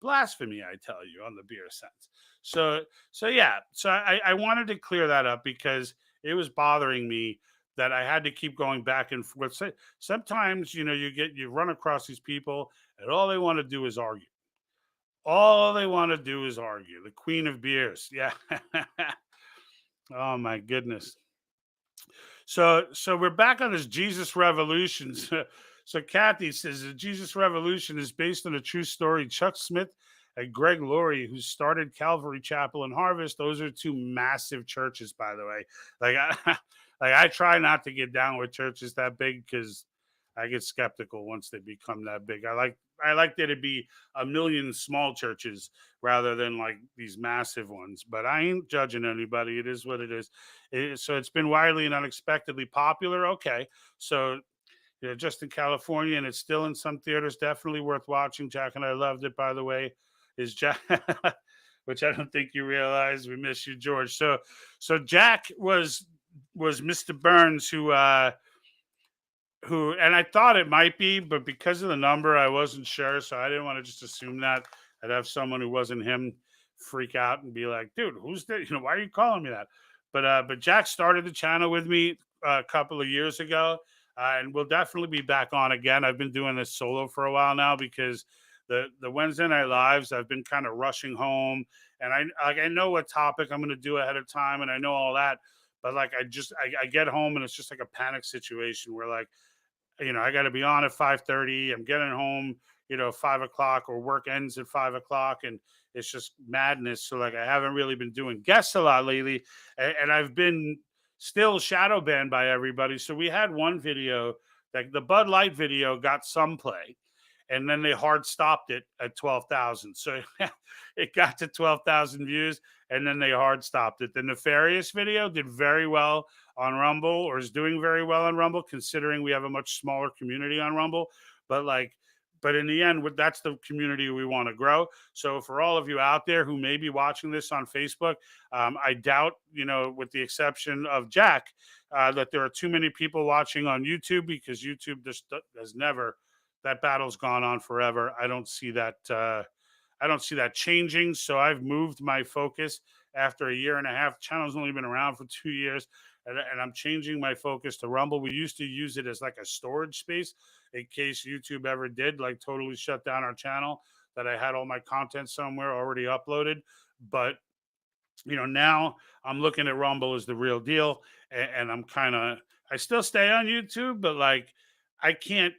Blasphemy, I tell you, on the beer sense. So yeah. So I wanted to clear that up because it was bothering me that I had to keep going back and forth. Sometimes, you run across these people and all they want to do is argue. All they want to do is argue. The queen of beers. Yeah. Oh my goodness. So we're back on this Jesus Revolution. So Kathy says the Jesus Revolution is based on a true story. Chuck Smith and Greg Laurie, who started Calvary Chapel and Harvest. Those are two massive churches, by the way. I try not to get down with churches that big because I get skeptical once they become that big. I like there to be a million small churches rather than like these massive ones. But I ain't judging anybody. It is what it is. So it's been widely and unexpectedly popular. Okay, so just in California, and it's still in some theaters. Definitely worth watching. Jack and I loved it, by the way. Is Jack, which I don't think you realize. We miss you, George. So Jack was Mr. Burns, who, and I thought it might be, but because of the number, I wasn't sure. So I didn't want to just assume that. I'd have someone who wasn't him freak out and be like, dude, who's that? Why are you calling me that? But Jack started the channel with me a couple of years ago, and we'll definitely be back on again. I've been doing this solo for a while now because the Wednesday night lives, I've been kind of rushing home, and I know what topic I'm going to do ahead of time, and I know all that. But like, I get home and it's just like a panic situation where like, I got to be on at 5:30. I'm getting home, 5 o'clock, or work ends at 5 o'clock, and it's just madness. So like, I haven't really been doing guests a lot lately, and I've been still shadow banned by everybody. So we had one video, like the Bud Light video, got some play. and then they hard stopped it at 12,000. So it got to 12,000 views, and then they hard stopped it. The Nefarious video did very well on Rumble, or is doing very well on Rumble, considering we have a much smaller community on Rumble. But in the end, that's the community we want to grow. So for all of you out there who may be watching this on Facebook, I doubt, with the exception of Jack, that there are too many people watching on YouTube, because YouTube just has never. That battle's gone on forever. I don't see that. I don't see that changing. So I've moved my focus after a year and a half. The channel's only been around for 2 years, and I'm changing my focus to Rumble. We used to use it as like a storage space in case YouTube ever did like totally shut down our channel, that I had all my content somewhere already uploaded. But now I'm looking at Rumble as the real deal, and I still stay on YouTube, but like I can't,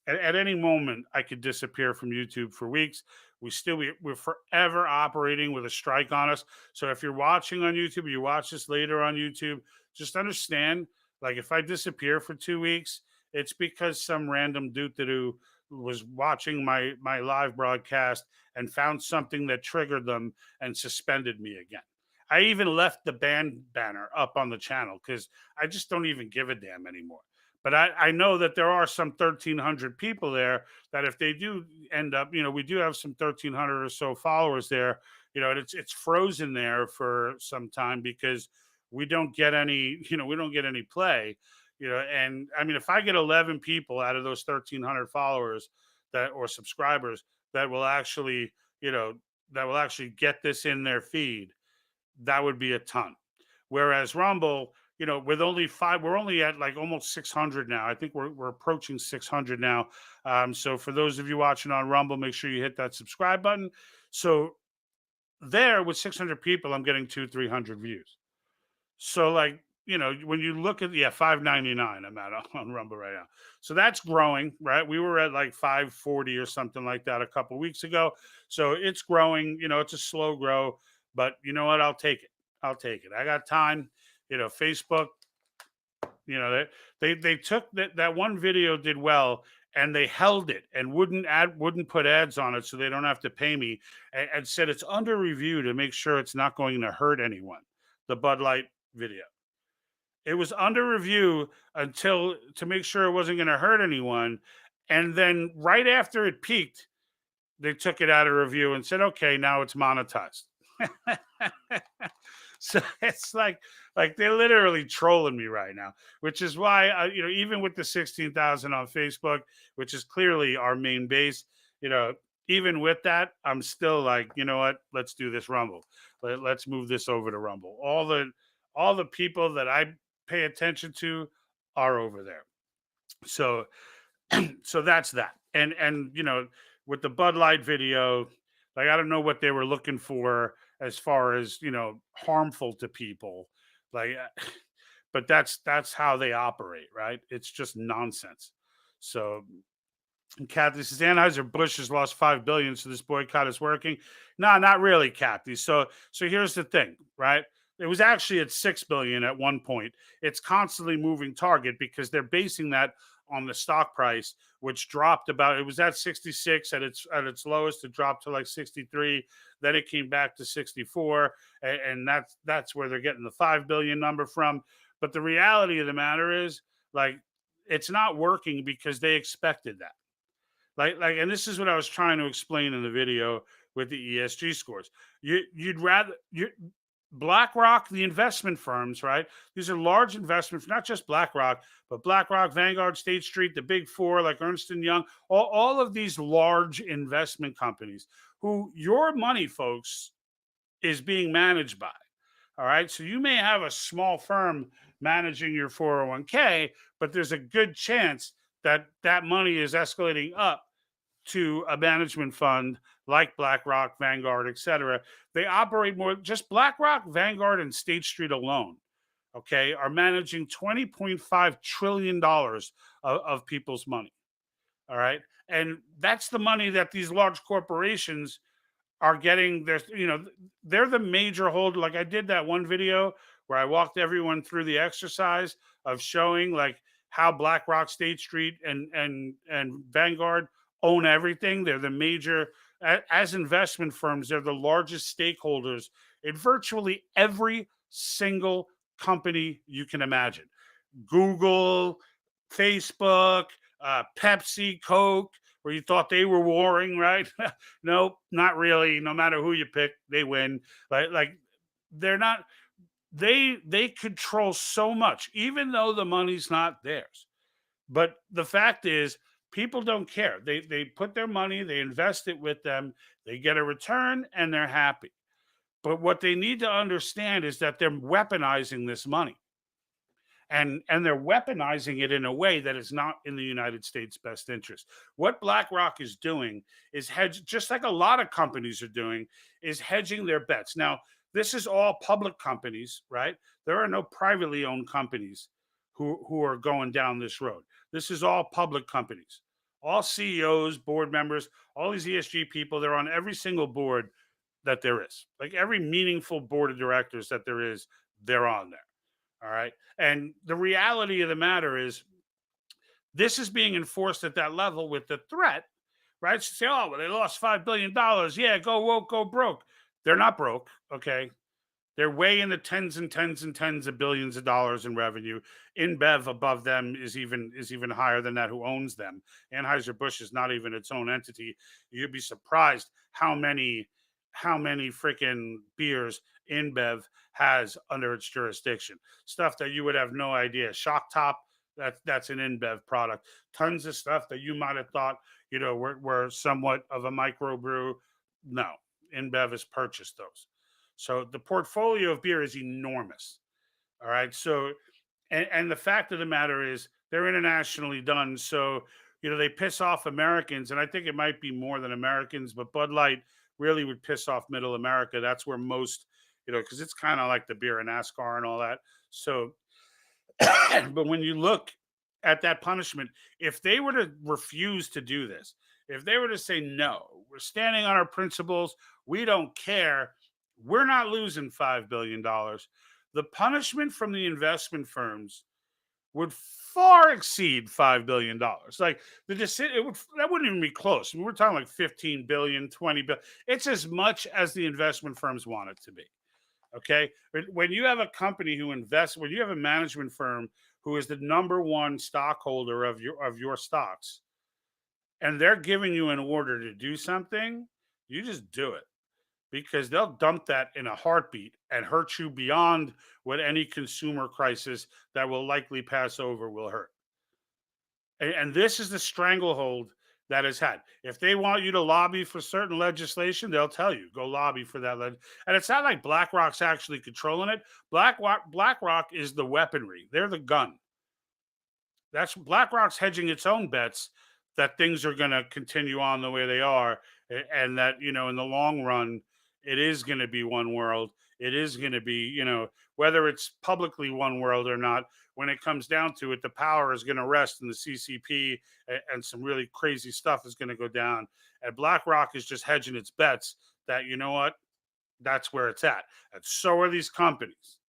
at any moment I could disappear from YouTube for weeks. We're forever operating with a strike on us. So if you're watching on YouTube, or you watch this later on YouTube, just understand, like, if I disappear for 2 weeks, it's because some random dude was watching my live broadcast and found something that triggered them and suspended me again. I even left the ban banner up on the channel because I just don't even give a damn anymore. But I know that there are some 1,300 people there that if they do end up, we do have some 1,300 or so followers there, and it's frozen there for some time because we don't get any, we don't get any play, and I mean, if I get 11 people out of those 1,300 followers or subscribers that will actually, get this in their feed, that would be a ton. Whereas Rumble, with only 5, we're only at like almost 600 now. I think we're approaching 600 now. So for those of you watching on Rumble, make sure you hit that subscribe button. So there, with 600 people, I'm getting 200-300 views. So like, when you look at, $5.99 I'm at on Rumble right now. So that's growing, right? We were at like 540 or something like that a couple weeks ago. So it's growing, it's a slow grow, but you know what? I'll take it. I got time. Facebook, they took that one video did well, and they held it and wouldn't put ads on it so they don't have to pay me, and said it's under review to make sure it's not going to hurt anyone. The Bud Light video. It was under review to make sure it wasn't going to hurt anyone. And then right after it peaked, they took it out of review and said, okay, now it's monetized. So it's like they're literally trolling me right now, which is why, even with the 16,000 on Facebook, which is clearly our main base, even with that, I'm still like, you know what, let's do this Rumble. Let's move this over to Rumble. All the people that I pay attention to are over there. So that's that. And with the Bud Light video, like, I don't know what they were looking for as far as, harmful to people, like, but that's how they operate, right? It's just nonsense. So Kathy says Anheuser-Busch has lost $5 billion, so this boycott is working. No, not really, Kathy. So here's the thing, right? It was actually at $6 billion at one point. It's constantly moving target because they're basing that on the stock price, which dropped it was at 66 at its lowest. It dropped to like 63. Then it came back to 64. And that's where they're getting the 5 billion number from. But the reality of the matter is, like, it's not working because they expected that. Like, and this is what I was trying to explain in the video with the ESG scores. BlackRock, the investment firms, right? These are large investments, not just BlackRock, but BlackRock, Vanguard, State Street, the big four, like Ernst & Young, all of these large investment companies who your money, folks, is being managed by. All right. So you may have a small firm managing your 401k, but there's a good chance that that money is escalating up to a management fund like BlackRock, Vanguard, etc. They operate more. Just BlackRock, Vanguard, and State Street alone, okay, are managing $20.5 trillion of people's money. All right. And that's the money that these large corporations are getting. They're the major holder. Like, I did that one video where I walked everyone through the exercise of showing like how BlackRock, State Street, and Vanguard own everything. They're the major, as investment firms, they're the largest stakeholders in virtually every single company you can imagine. Google, Facebook, Pepsi, Coke, where you thought they were warring, right? No, not really. No matter who you pick, they win. Like they're not. They control so much, even though the money's not theirs. But the fact is, people don't care. They put their money, they invest it with them, they get a return, and they're happy. But what they need to understand is that they're weaponizing this money, and they're weaponizing it in a way that is not in the United States' best interest. What BlackRock is doing is hedge, just like a lot of companies are doing, is hedging their bets. Now, this is all public companies, right? There are no privately owned companies who are going down this road. This is all public companies. All CEOs, board members, all these ESG people, they're on every single board that there is. Like every meaningful board of directors that there is, they're on there. All right. And the reality of the matter is, this is being enforced at that level with the threat, right? So say, oh, well, they lost $5 billion. Yeah, go woke, go broke. They're not broke. Okay. They're way in the tens and tens and tens of billions of dollars in revenue. InBev above them is even higher than that. Who owns them? Anheuser-Busch is not even its own entity. You'd be surprised how many freaking beers InBev has under its jurisdiction. Stuff that you would have no idea. Shock Top, that's an InBev product. Tons of stuff that you might have thought, were somewhat of a microbrew. No, InBev has purchased those. So the portfolio of beer is enormous. All right. So, and the fact of the matter is, they're internationally done. So, they piss off Americans, and I think it might be more than Americans, but Bud Light really would piss off middle America. That's where most, because it's kind of like the beer of NASCAR and all that. So, but when you look at that punishment, if they were to refuse to do this, if they were to say, no, we're standing on our principles, we don't care, we're not losing $5 billion. The punishment from the investment firms would far exceed $5 billion. Like that wouldn't even be close. I mean, we're talking like 15 billion, 20 billion. It's as much as the investment firms want it to be. Okay. When you have a company who invests, when you have a management firm who is the number one stockholder of your stocks, and they're giving you an order to do something, you just do it, because they'll dump that in a heartbeat and hurt you beyond what any consumer crisis that will likely pass over will hurt. And this is the stranglehold that is had. If they want you to lobby for certain legislation, they'll tell you, go lobby for that. And it's not like BlackRock's actually controlling it. BlackRock is the weaponry. They're the gun. That's BlackRock's hedging its own bets that things are going to continue on the way they are. And that, in the long run, it is going to be one world. It is going to be, whether it's publicly one world or not, when it comes down to it, the power is going to rest in the CCP, and some really crazy stuff is going to go down. And BlackRock is just hedging its bets that, what, that's where it's at. And so are these companies,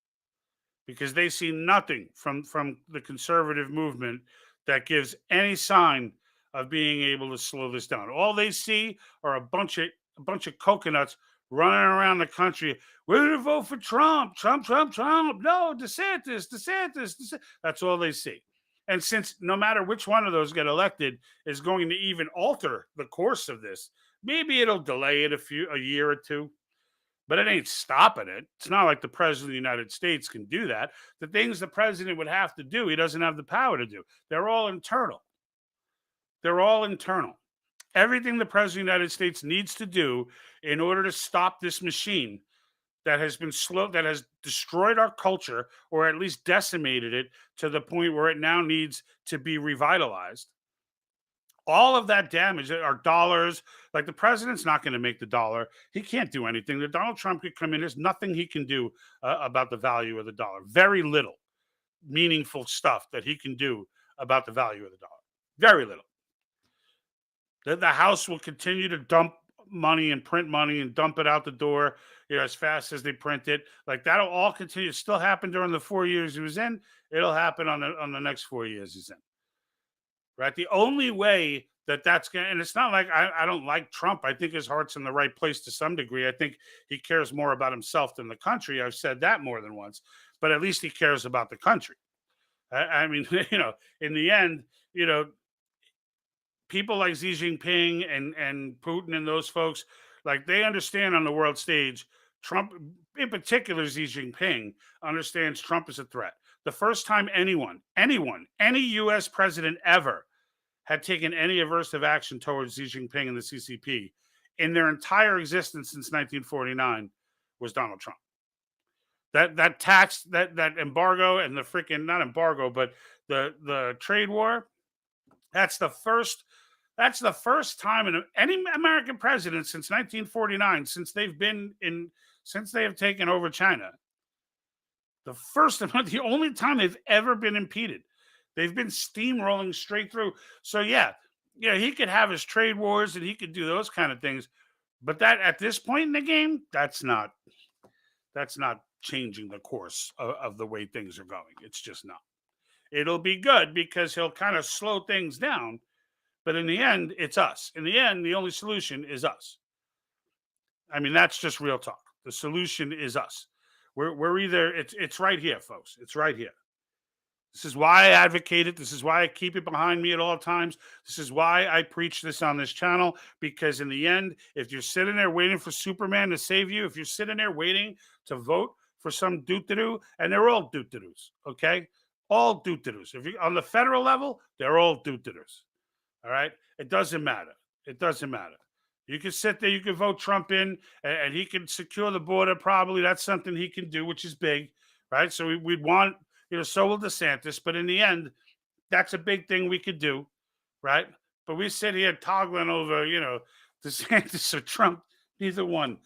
because they see nothing from the conservative movement that gives any sign of being able to slow this down. All they see are a bunch of coconuts running around the country. We're going to vote for Trump. Trump. No, DeSantis. That's all they see. And since no matter which one of those get elected is going to even alter the course of this, maybe it'll delay it a year or two, but it ain't stopping it. It's not like the president of the United States can do that. The things the president would have to do, he doesn't have the power to do. They're all internal. Everything the president of the United States needs to do in order to stop this machine that has been that has destroyed our culture, or at least decimated it to the point where it now needs to be revitalized. All of that damage, our dollars, like the president's not going to make the dollar. He can't do anything. The Donald Trump could come in. There's nothing he can do about the value of the dollar. Very little meaningful stuff that he can do about the value of the dollar. Very little. The House will continue to dump money and print money and dump it out the door, as fast as they print it. Like that'll all continue. It still happened during the 4 years he was in. It'll happen on the next 4 years he's in. Right. The only way that's going, and it's not like I don't like Trump. I think his heart's in the right place to some degree. I think he cares more about himself than the country. I've said that more than once, but at least he cares about the country. I mean, in the end, you know, people like Xi Jinping and Putin and those folks, like they understand on the world stage, Trump, in particular, Xi Jinping understands Trump is a threat. The first time any U.S. president ever had taken any aversive action towards Xi Jinping and the CCP in their entire existence since 1949 was Donald Trump. That tax, that embargo, and the freaking, not embargo, but the trade war. That's the first. That's the first time in any American president since 1949, since they have taken over China. The only time they've ever been impeded. They've been steamrolling straight through. So yeah, he could have his trade wars and he could do those kind of things, but that at this point in the game, that's not changing the course of the way things are going. It's just not. It'll be good because he'll kind of slow things down, but in the end, it's us. In the end, the only solution is us. I mean, that's just real talk. The solution is us. We're either, it's right here, folks. It's right here. This is why I advocate it. This is why I keep it behind me at all times. This is why I preach this on this channel, because in the end, if you're sitting there waiting for Superman to save you, if you're sitting there waiting to vote for some doo-doo, and they're all doo-doos, okay? All doo-doos. If you on the federal level, they're all doo-doos. All right? It doesn't matter. It doesn't matter. You can sit there, you can vote Trump in, and he can secure the border. Probably that's something he can do, which is big, right? So we'd want, so will DeSantis. But in the end, that's a big thing we could do, right? But we sit here toggling over, DeSantis or Trump. Neither one.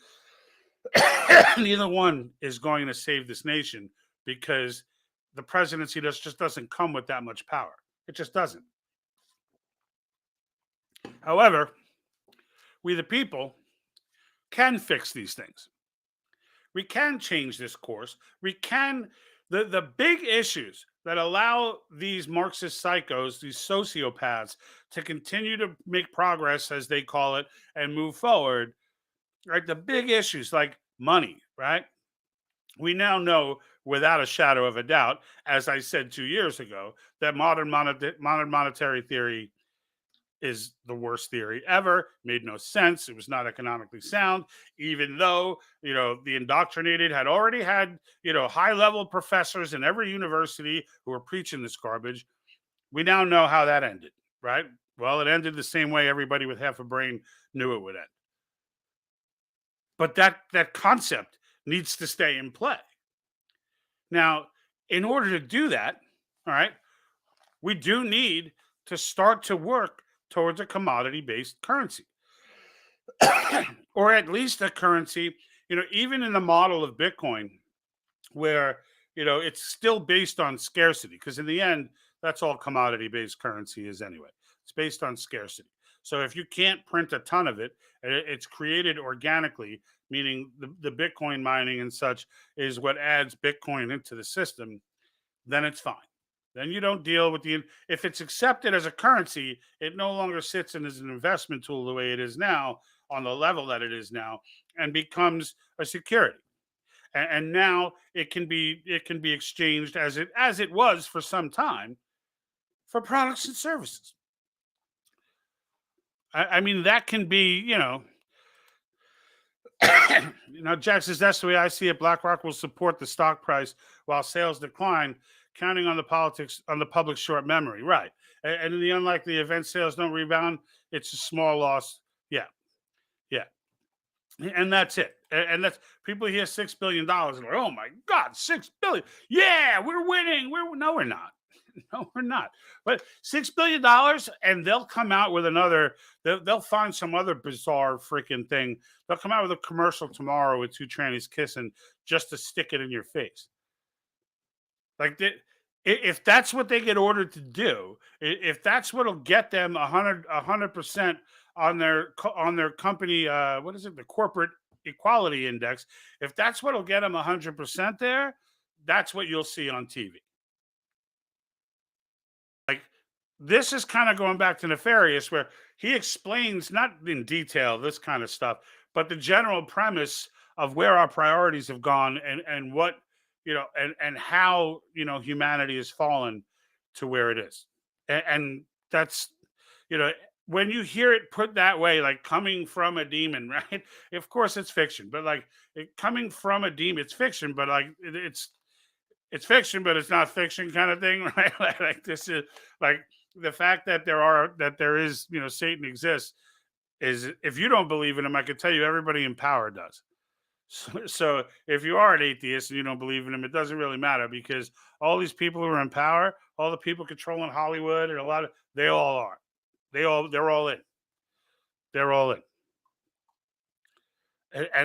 Neither one is going to save this nation because the presidency just doesn't come with that much power. It just doesn't. However, we the people can fix these things. We can change this course. We can, the big issues that allow these Marxist psychos, these sociopaths, to continue to make progress, as they call it, and move forward, right? The big issues like money, right? We now know without a shadow of a doubt, as I said 2 years ago, that modern monetary theory is the worst theory ever. Made no sense. It was not economically sound, even though, the indoctrinated had already had, high-level professors in every university who were preaching this garbage. We now know how that ended, right? Well, it ended the same way everybody with half a brain knew it would end. But that concept needs to stay in play. Now, in order to do that, all right, we do need to start to work towards a commodity-based currency. Or at least a currency, even in the model of Bitcoin, where, it's still based on scarcity, because in the end, that's all commodity-based currency is anyway. It's based on scarcity. So if you can't print a ton of it, it's created organically, meaning the Bitcoin mining and such is what adds Bitcoin into the system, then it's fine. Then you don't deal with if it's accepted as a currency, it no longer sits in as an investment tool the way it is now, on the level that it is now, and becomes a security. And now it can be exchanged as it was for some time for products and services. I mean, that can be, Jack says that's the way I see it. BlackRock will support the stock price while sales decline, counting on the public's short memory. Right. And in the unlikely event sales don't rebound, it's a small loss. Yeah. Yeah. And that's it. And that's, people hear $6 billion and like, oh my God, $6 billion. Yeah, we're winning. No, we're not. No, we're not. But $6 billion, and they'll come out with another, they'll find some other bizarre freaking thing. They'll come out with a commercial tomorrow with two trannies kissing just to stick it in your face. Like, if that's what they get ordered to do, if that's what'll get them 100% on their company, what is it, the corporate equality index, if that's what'll get them 100% there, that's what you'll see on TV. Like, this is kind of going back to Nefarious, where he explains, not in detail, this kind of stuff, but the general premise of where our priorities have gone, and what, and how, humanity has fallen to where it is. And that's, you know, when you hear it put that way, like coming from a demon, right? Of course it's fiction, but like coming from a demon, it's fiction, but like it's fiction, but it's not fiction kind of thing, right? Like this is like the fact that there is, Satan exists, is, if you don't believe in him, I can tell you everybody in power does. So if you are an atheist and you don't believe in him, it doesn't really matter, because all these people who are in power, all the people controlling Hollywood, and a lot of, they all are. They're all in. They're all in.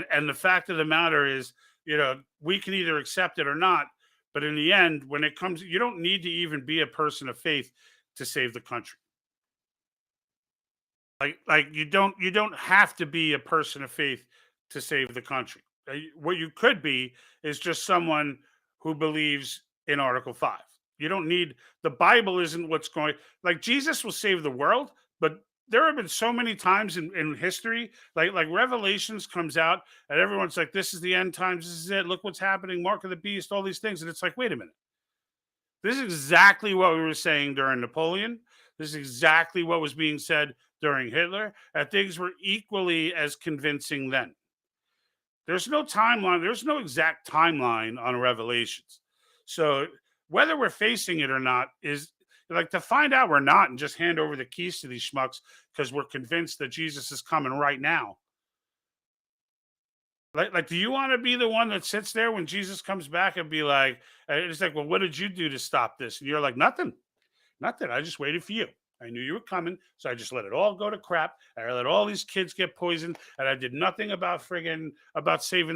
And the fact of the matter is, we can either accept it or not. But in the end, when it comes, you don't need to even be a person of faith to save the country. Like you don't have to be a person of faith to save the country. What you could be is just someone who believes in Article 5. You don't need, the Bible isn't what's going, like Jesus will save the world, but there have been so many times in history, like Revelations comes out and everyone's like, this is the end times, this is it, look what's happening, mark of the beast, all these things. And it's like, wait a minute. This is exactly what we were saying during Napoleon. This is exactly what was being said during Hitler. And things were equally as convincing then. There's no timeline. There's no exact timeline on Revelations. So whether we're facing it or not is, like, to find out we're not and just hand over the keys to these schmucks because we're convinced that Jesus is coming right now. Like, do you want to be the one that sits there when Jesus comes back and be like, it's like, well, what did you do to stop this? And you're like, nothing. I just waited for you. I knew you were coming, so I just let it all go to crap. I let all these kids get poisoned, and I did nothing about saving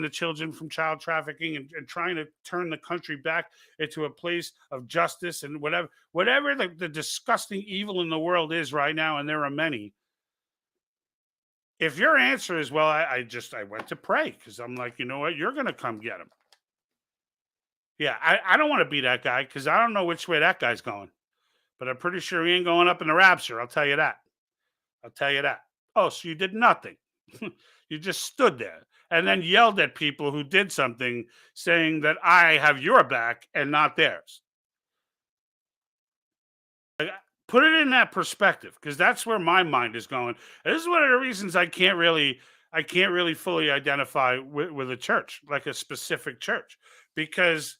the children from child trafficking, and trying to turn the country back into a place of justice, and whatever the disgusting evil in the world is right now, and there are many. If your answer is, well, I went to pray because I'm like, you know what, you're going to come get him. Yeah, I don't want to be that guy, because I don't know which way that guy's going. But I'm pretty sure he ain't going up in the rapture. I'll tell you that. Oh, so you did nothing. You just stood there and then yelled at people who did something, saying that I have your back and not theirs. Put it in that perspective, because that's where my mind is going. This is one of the reasons I can't really fully identify with a church, like a specific church, because,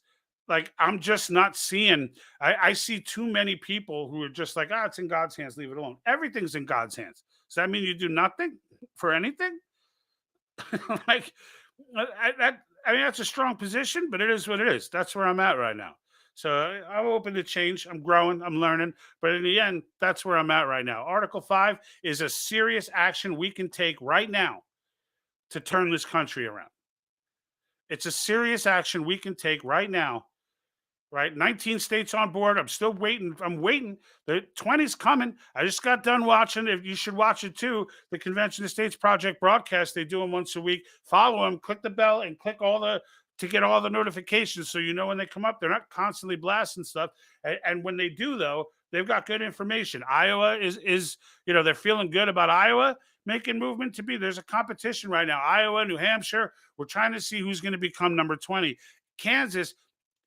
like, I'm just not seeing, I see too many people who are just like, it's in God's hands, leave it alone. Everything's in God's hands. Does that mean you do nothing for anything? Like, I mean, that's a strong position, but it is what it is. That's where I'm at right now. So I'm open to change. I'm growing, I'm learning. But in the end, that's where I'm at right now. Article 5 is a serious action we can take right now to turn this country around. It's a serious action we can take right now. Right, 19 states on board. I'm still waiting. I'm waiting. The 20's coming. I just got done watching. If you should watch it too, the Convention of States Project broadcast. They do them once a week. Follow them. Click the bell and click to get all the notifications, so you know when they come up. They're not constantly blasting stuff. And when they do, though, they've got good information. Iowa is they're feeling good about Iowa making movement to be. There's a competition right now. Iowa, New Hampshire. We're trying to see who's going to become number 20. Kansas.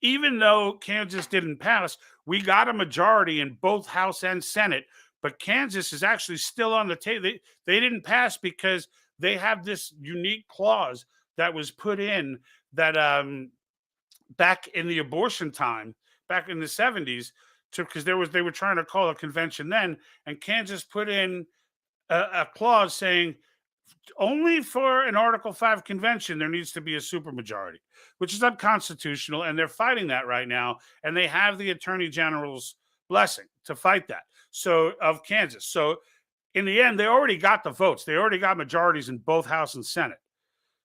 Even though Kansas didn't pass, we got a majority in both House and Senate. But Kansas is actually still on the table. They didn't pass because they have this unique clause that was put in that back in the abortion time, back in the 70s, because they were trying to call a convention then, and Kansas put in a clause saying, only for an Article 5 convention, there needs to be a supermajority, which is unconstitutional, and they're fighting that right now, and they have the Attorney General's blessing to fight that. So, of Kansas. So, in the end, they already got the votes. They already got majorities in both House and Senate.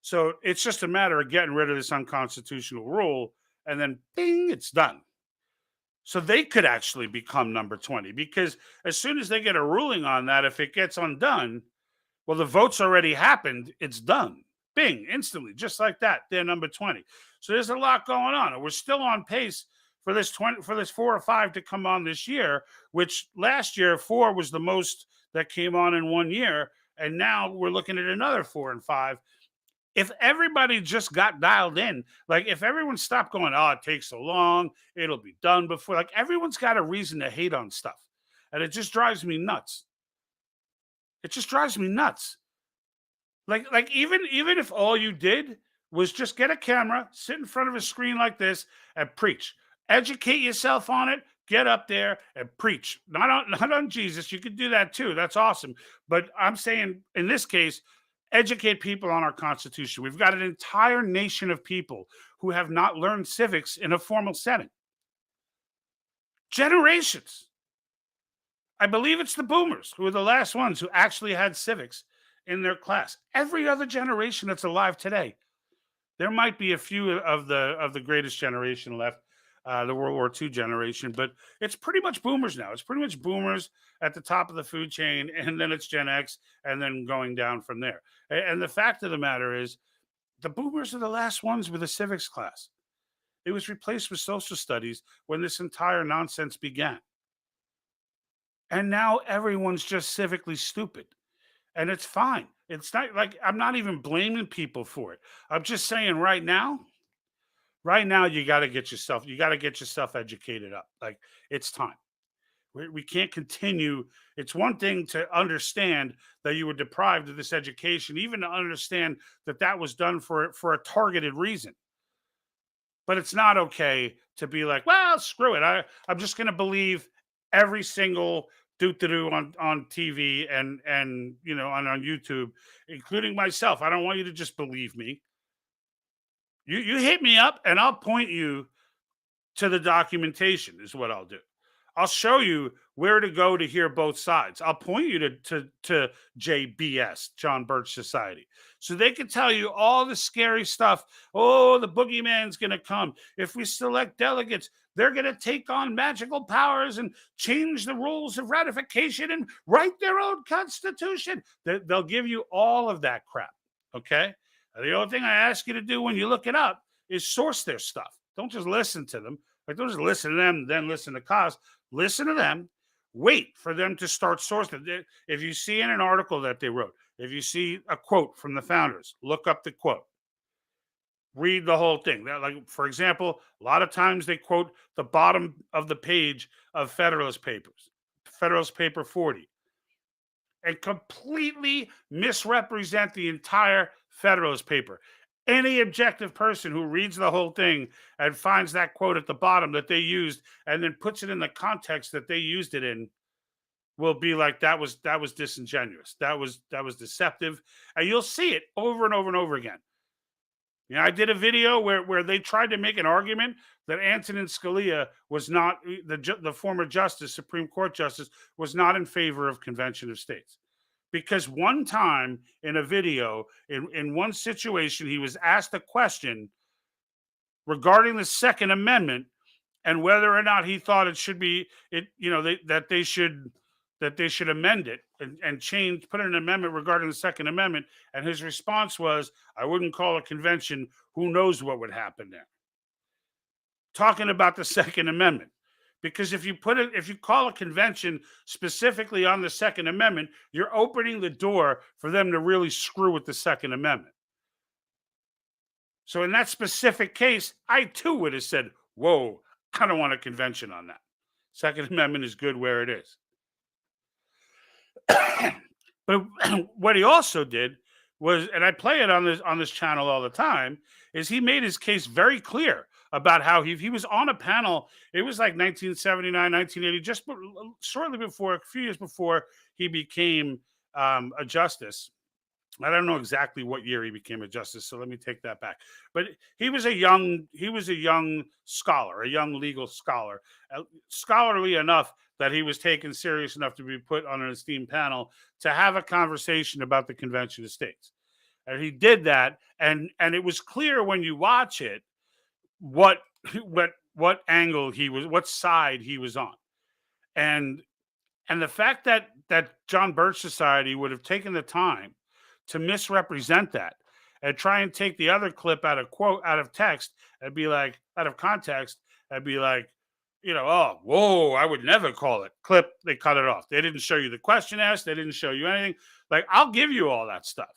So, it's just a matter of getting rid of this unconstitutional rule, and then, bing, it's done. So, they could actually become number 20, because as soon as they get a ruling on that, if it gets undone, well, the vote's already happened. It's done. Bing, instantly, just like that. They're number 20. So there's a lot going on. And we're still on pace for this 4 or 5 to come on this year, which last year 4 was the most that came on in 1 year, and now we're looking at another 4 and 5. If everybody just got dialed in, like if everyone stopped going, oh, it takes so long, it'll be done before. Like everyone's got a reason to hate on stuff, and it just drives me nuts. It just drives me nuts. Like even if all you did was just get a camera, sit in front of a screen like this, and preach. Educate yourself on it. Get up there and preach. Not on Jesus. You could do that too. That's awesome. But I'm saying in this case, educate people on our Constitution. We've got an entire nation of people who have not learned civics in a formal setting. Generations. I believe it's the boomers who are the last ones who actually had civics in their class. Every other generation that's alive today, there might be a few of the greatest generation left, the World War II generation, but it's pretty much boomers now. It's pretty much boomers at the top of the food chain, and then it's Gen X, and then going down from there. And the fact of the matter is, the boomers are the last ones with a civics class. It was replaced with social studies when this entire nonsense began. And now everyone's just civically stupid. And it's fine. It's not like I'm not even blaming people for it. I'm just saying right now, you got to get yourself educated up. Like it's time. We can't continue. It's one thing to understand that you were deprived of this education, even to understand that that was done for a targeted reason. But it's not okay to be like, well, screw it. I'm just going to believe every single doo-doo on TV and on YouTube, including myself. I don't want you to just believe me. You hit me up and I'll point you to the documentation is what I'll do. I'll show you where to go to hear both sides. I'll point you to JBS, John Birch Society, so they can tell you all the scary stuff. Oh, the boogeyman's going to come. If we select delegates, they're going to take on magical powers and change the rules of ratification and write their own constitution. They'll give you all of that crap, okay? The only thing I ask you to do when you look it up is source their stuff. Don't just listen to them. Like, don't just listen to them, then listen to cause. Listen to them. Wait for them to start sourcing. If you see in an article that they wrote, if you see a quote from the founders, look up the quote. Read the whole thing. Like, for example, a lot of times they quote the bottom of the page of Federalist Papers, Federalist Paper 40, and completely misrepresent the entire Federalist Paper. Any objective person who reads the whole thing and finds that quote at the bottom that they used and then puts it in the context that they used it in will be like, that was disingenuous. That was deceptive. And you'll see it over and over and over again. I did a video where they tried to make an argument that Antonin Scalia was not, the former justice, Supreme Court justice, was not in favor of Convention of States. Because one time in a video, in one situation, he was asked a question regarding the Second Amendment and whether or not he thought it should be that they should amend it and change, put in an amendment regarding the Second Amendment. And his response was, "I wouldn't call a convention. Who knows what would happen there?" Talking about the Second Amendment. Because if you call a convention specifically on the Second Amendment, you're opening the door for them to really screw with the Second Amendment. So in that specific case, I too would have said, whoa, I don't want a convention on that. Second Amendment is good where it is. But what he also did was, and I play it on this channel all the time, is he made his case very clear about how he was on a panel. It was like 1979, 1980, just shortly before, a few years before he became a justice. I don't know exactly what year he became a justice, so let me take that back. But he was a young scholar, a young legal scholar, scholarly enough that he was taken serious enough to be put on an esteemed panel to have a conversation about the Convention of States. And he did that, and it was clear when you watch it what angle he was, what side he was on. And the fact that John Birch Society would have taken the time to misrepresent that and try and take the other clip out of text and be like, out of context, and be like, Oh, whoa, I would never call it. Clip, they cut it off. They didn't show you the question asked. They didn't show you anything. Like, I'll give you all that stuff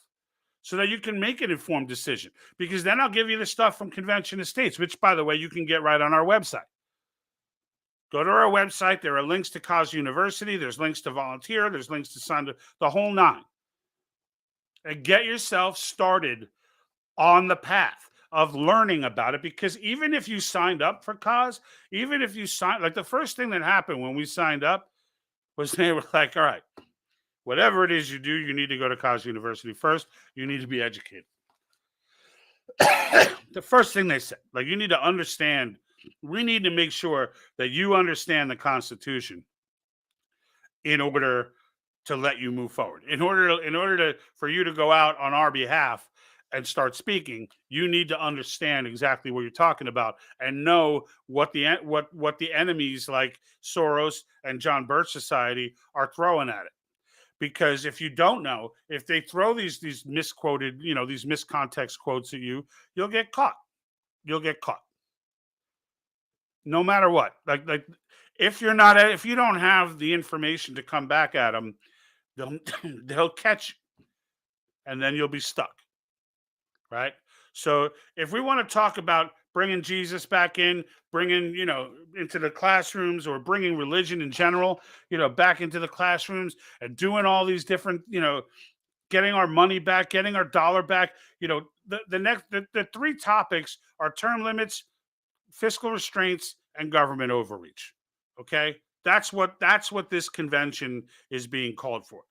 so that you can make an informed decision, because then I'll give you the stuff from Convention of States, which, by the way, you can get right on our website. Go to our website. There are links to Cause University. There's links to volunteer. There's links to sign the whole nine. And get yourself started on the path of learning about it, because even if you signed up for Cause, even if you signed, like the first thing that happened when we signed up was they were like, all right, whatever it is you do, you need to go to Cause University first. You need to be educated. The first thing they said, like, you need to understand, we need to make sure that you understand the Constitution in order to let you move forward. In order for you to go out on our behalf and start speaking, you need to understand exactly what you're talking about and know what the enemies like Soros and John Birch Society are throwing at it. Because if you don't know, if they throw these misquoted, these miscontext quotes at you, you'll get caught. You'll get caught. No matter what. Like if you don't have the information to come back at them, they'll catch you, and then you'll be stuck. Right? So if we want to talk about bringing Jesus back in, bringing, into the classrooms, or bringing religion in general, back into the classrooms, and doing all these different, getting our money back, getting our dollar back, the three topics are term limits, fiscal restraints, and government overreach. Okay? That's what this convention is being called for.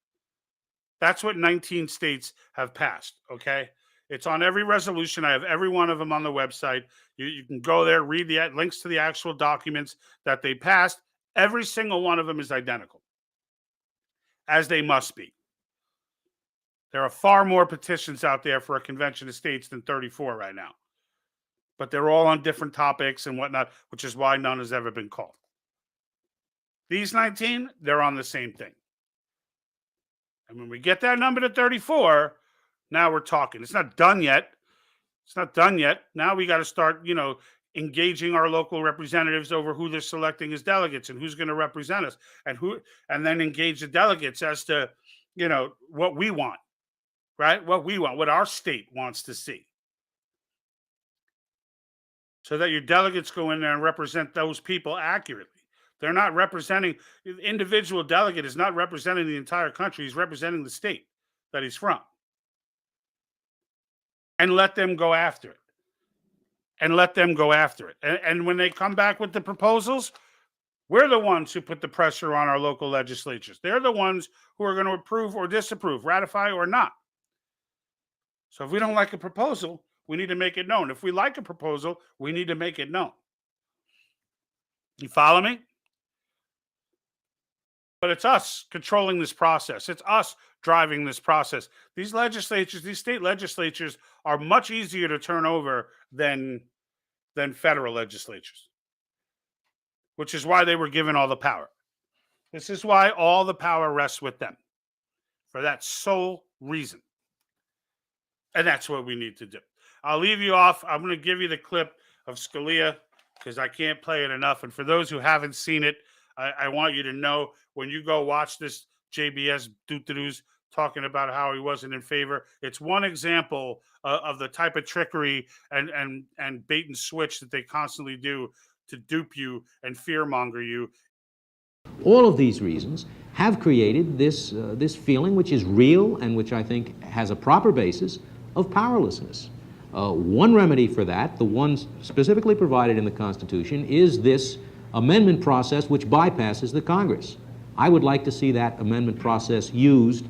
That's what 19 states have passed. Okay? It's on every resolution. I have every one of them on the website. You can go there, read the links to the actual documents that they passed. Every single one of them is identical, as they must be. There are far more petitions out there for a convention of states than 34 right now. But they're all on different topics and whatnot, which is why none has ever been called. These 19, they're on the same thing. And when we get that number to 34, now we're talking. It's not done yet. Now we got to start, engaging our local representatives over who they're selecting as delegates and who's going to represent us, and then engage the delegates as to, what we want, right? What our state wants to see. So that your delegates go in there and represent those people accurately. They're not representing, the individual delegate is not representing the entire country. He's representing the state that he's from. And let them go after it. And when they come back with the proposals, we're the ones who put the pressure on our local legislatures. They're the ones who are going to approve or disapprove, ratify or not. So if we don't like a proposal, we need to make it known. If we like a proposal, we need to make it known. You follow me? But it's us controlling this process. It's us driving this process. These state legislatures are much easier to turn over than federal legislatures, which is why they were given all the power. This is why all the power rests with them, for that sole reason. And that's what we need to do. I'll leave you off. I'm going to give you the clip of Scalia because I can't play it enough. And for those who haven't seen it, I want you to know, when you go watch this JBS Doo-Doo-Doos talking about how he wasn't in favor, it's one example of the type of trickery and bait and switch that they constantly do to dupe you and fearmonger you. All of these reasons have created this feeling, which is real and which I think has a proper basis, of powerlessness. One remedy for that, the one specifically provided in the Constitution, is this amendment process which bypasses the Congress. I would like to see that amendment process used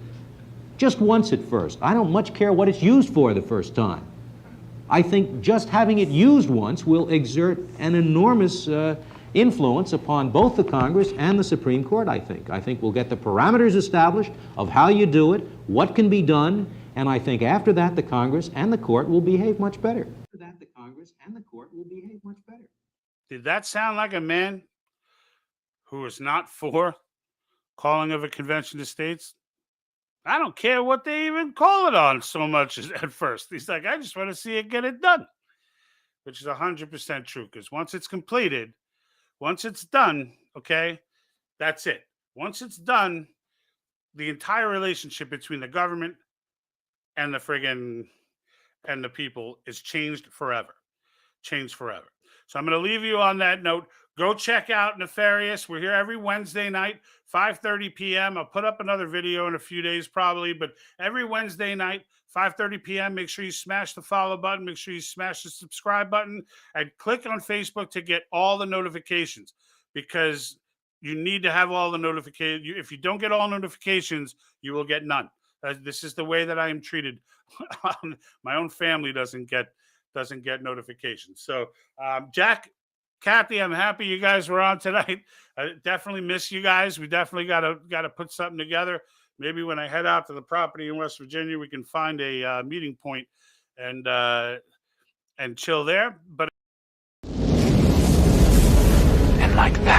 just once at first. I don't much care what it's used for the first time. I think just having it used once will exert an enormous influence upon both the Congress and the Supreme Court, I think. I think we'll get the parameters established of how you do it, what can be done, and I think after that the Congress and the Court will behave much better. Did that sound like a man who is not for calling of a convention of states? I don't care what they even call it on so much at first. He's like, I just want to see it get it done, which is 100% true, because once it's completed, Once it's done, okay, that's it. Once it's done, the entire relationship between the government and the people is changed forever. Changed forever. So I'm going to leave you on that note. Go check out Nefarious. We're here every Wednesday night, 5:30 p.m. I'll put up another video in a few days probably, but every Wednesday night, 5:30 p.m. Make sure you smash the follow button. Make sure you smash the subscribe button and click on Facebook to get all the notifications, because you need to have all the notifications. If you don't get all notifications, you will get none. This is the way that I am treated. My own family doesn't get notifications. So, Jack, Kathy, I'm happy you guys were on tonight. I definitely miss you guys. We definitely got to put something together. Maybe when I head out to the property in West Virginia, we can find a meeting point and chill there. But And like that.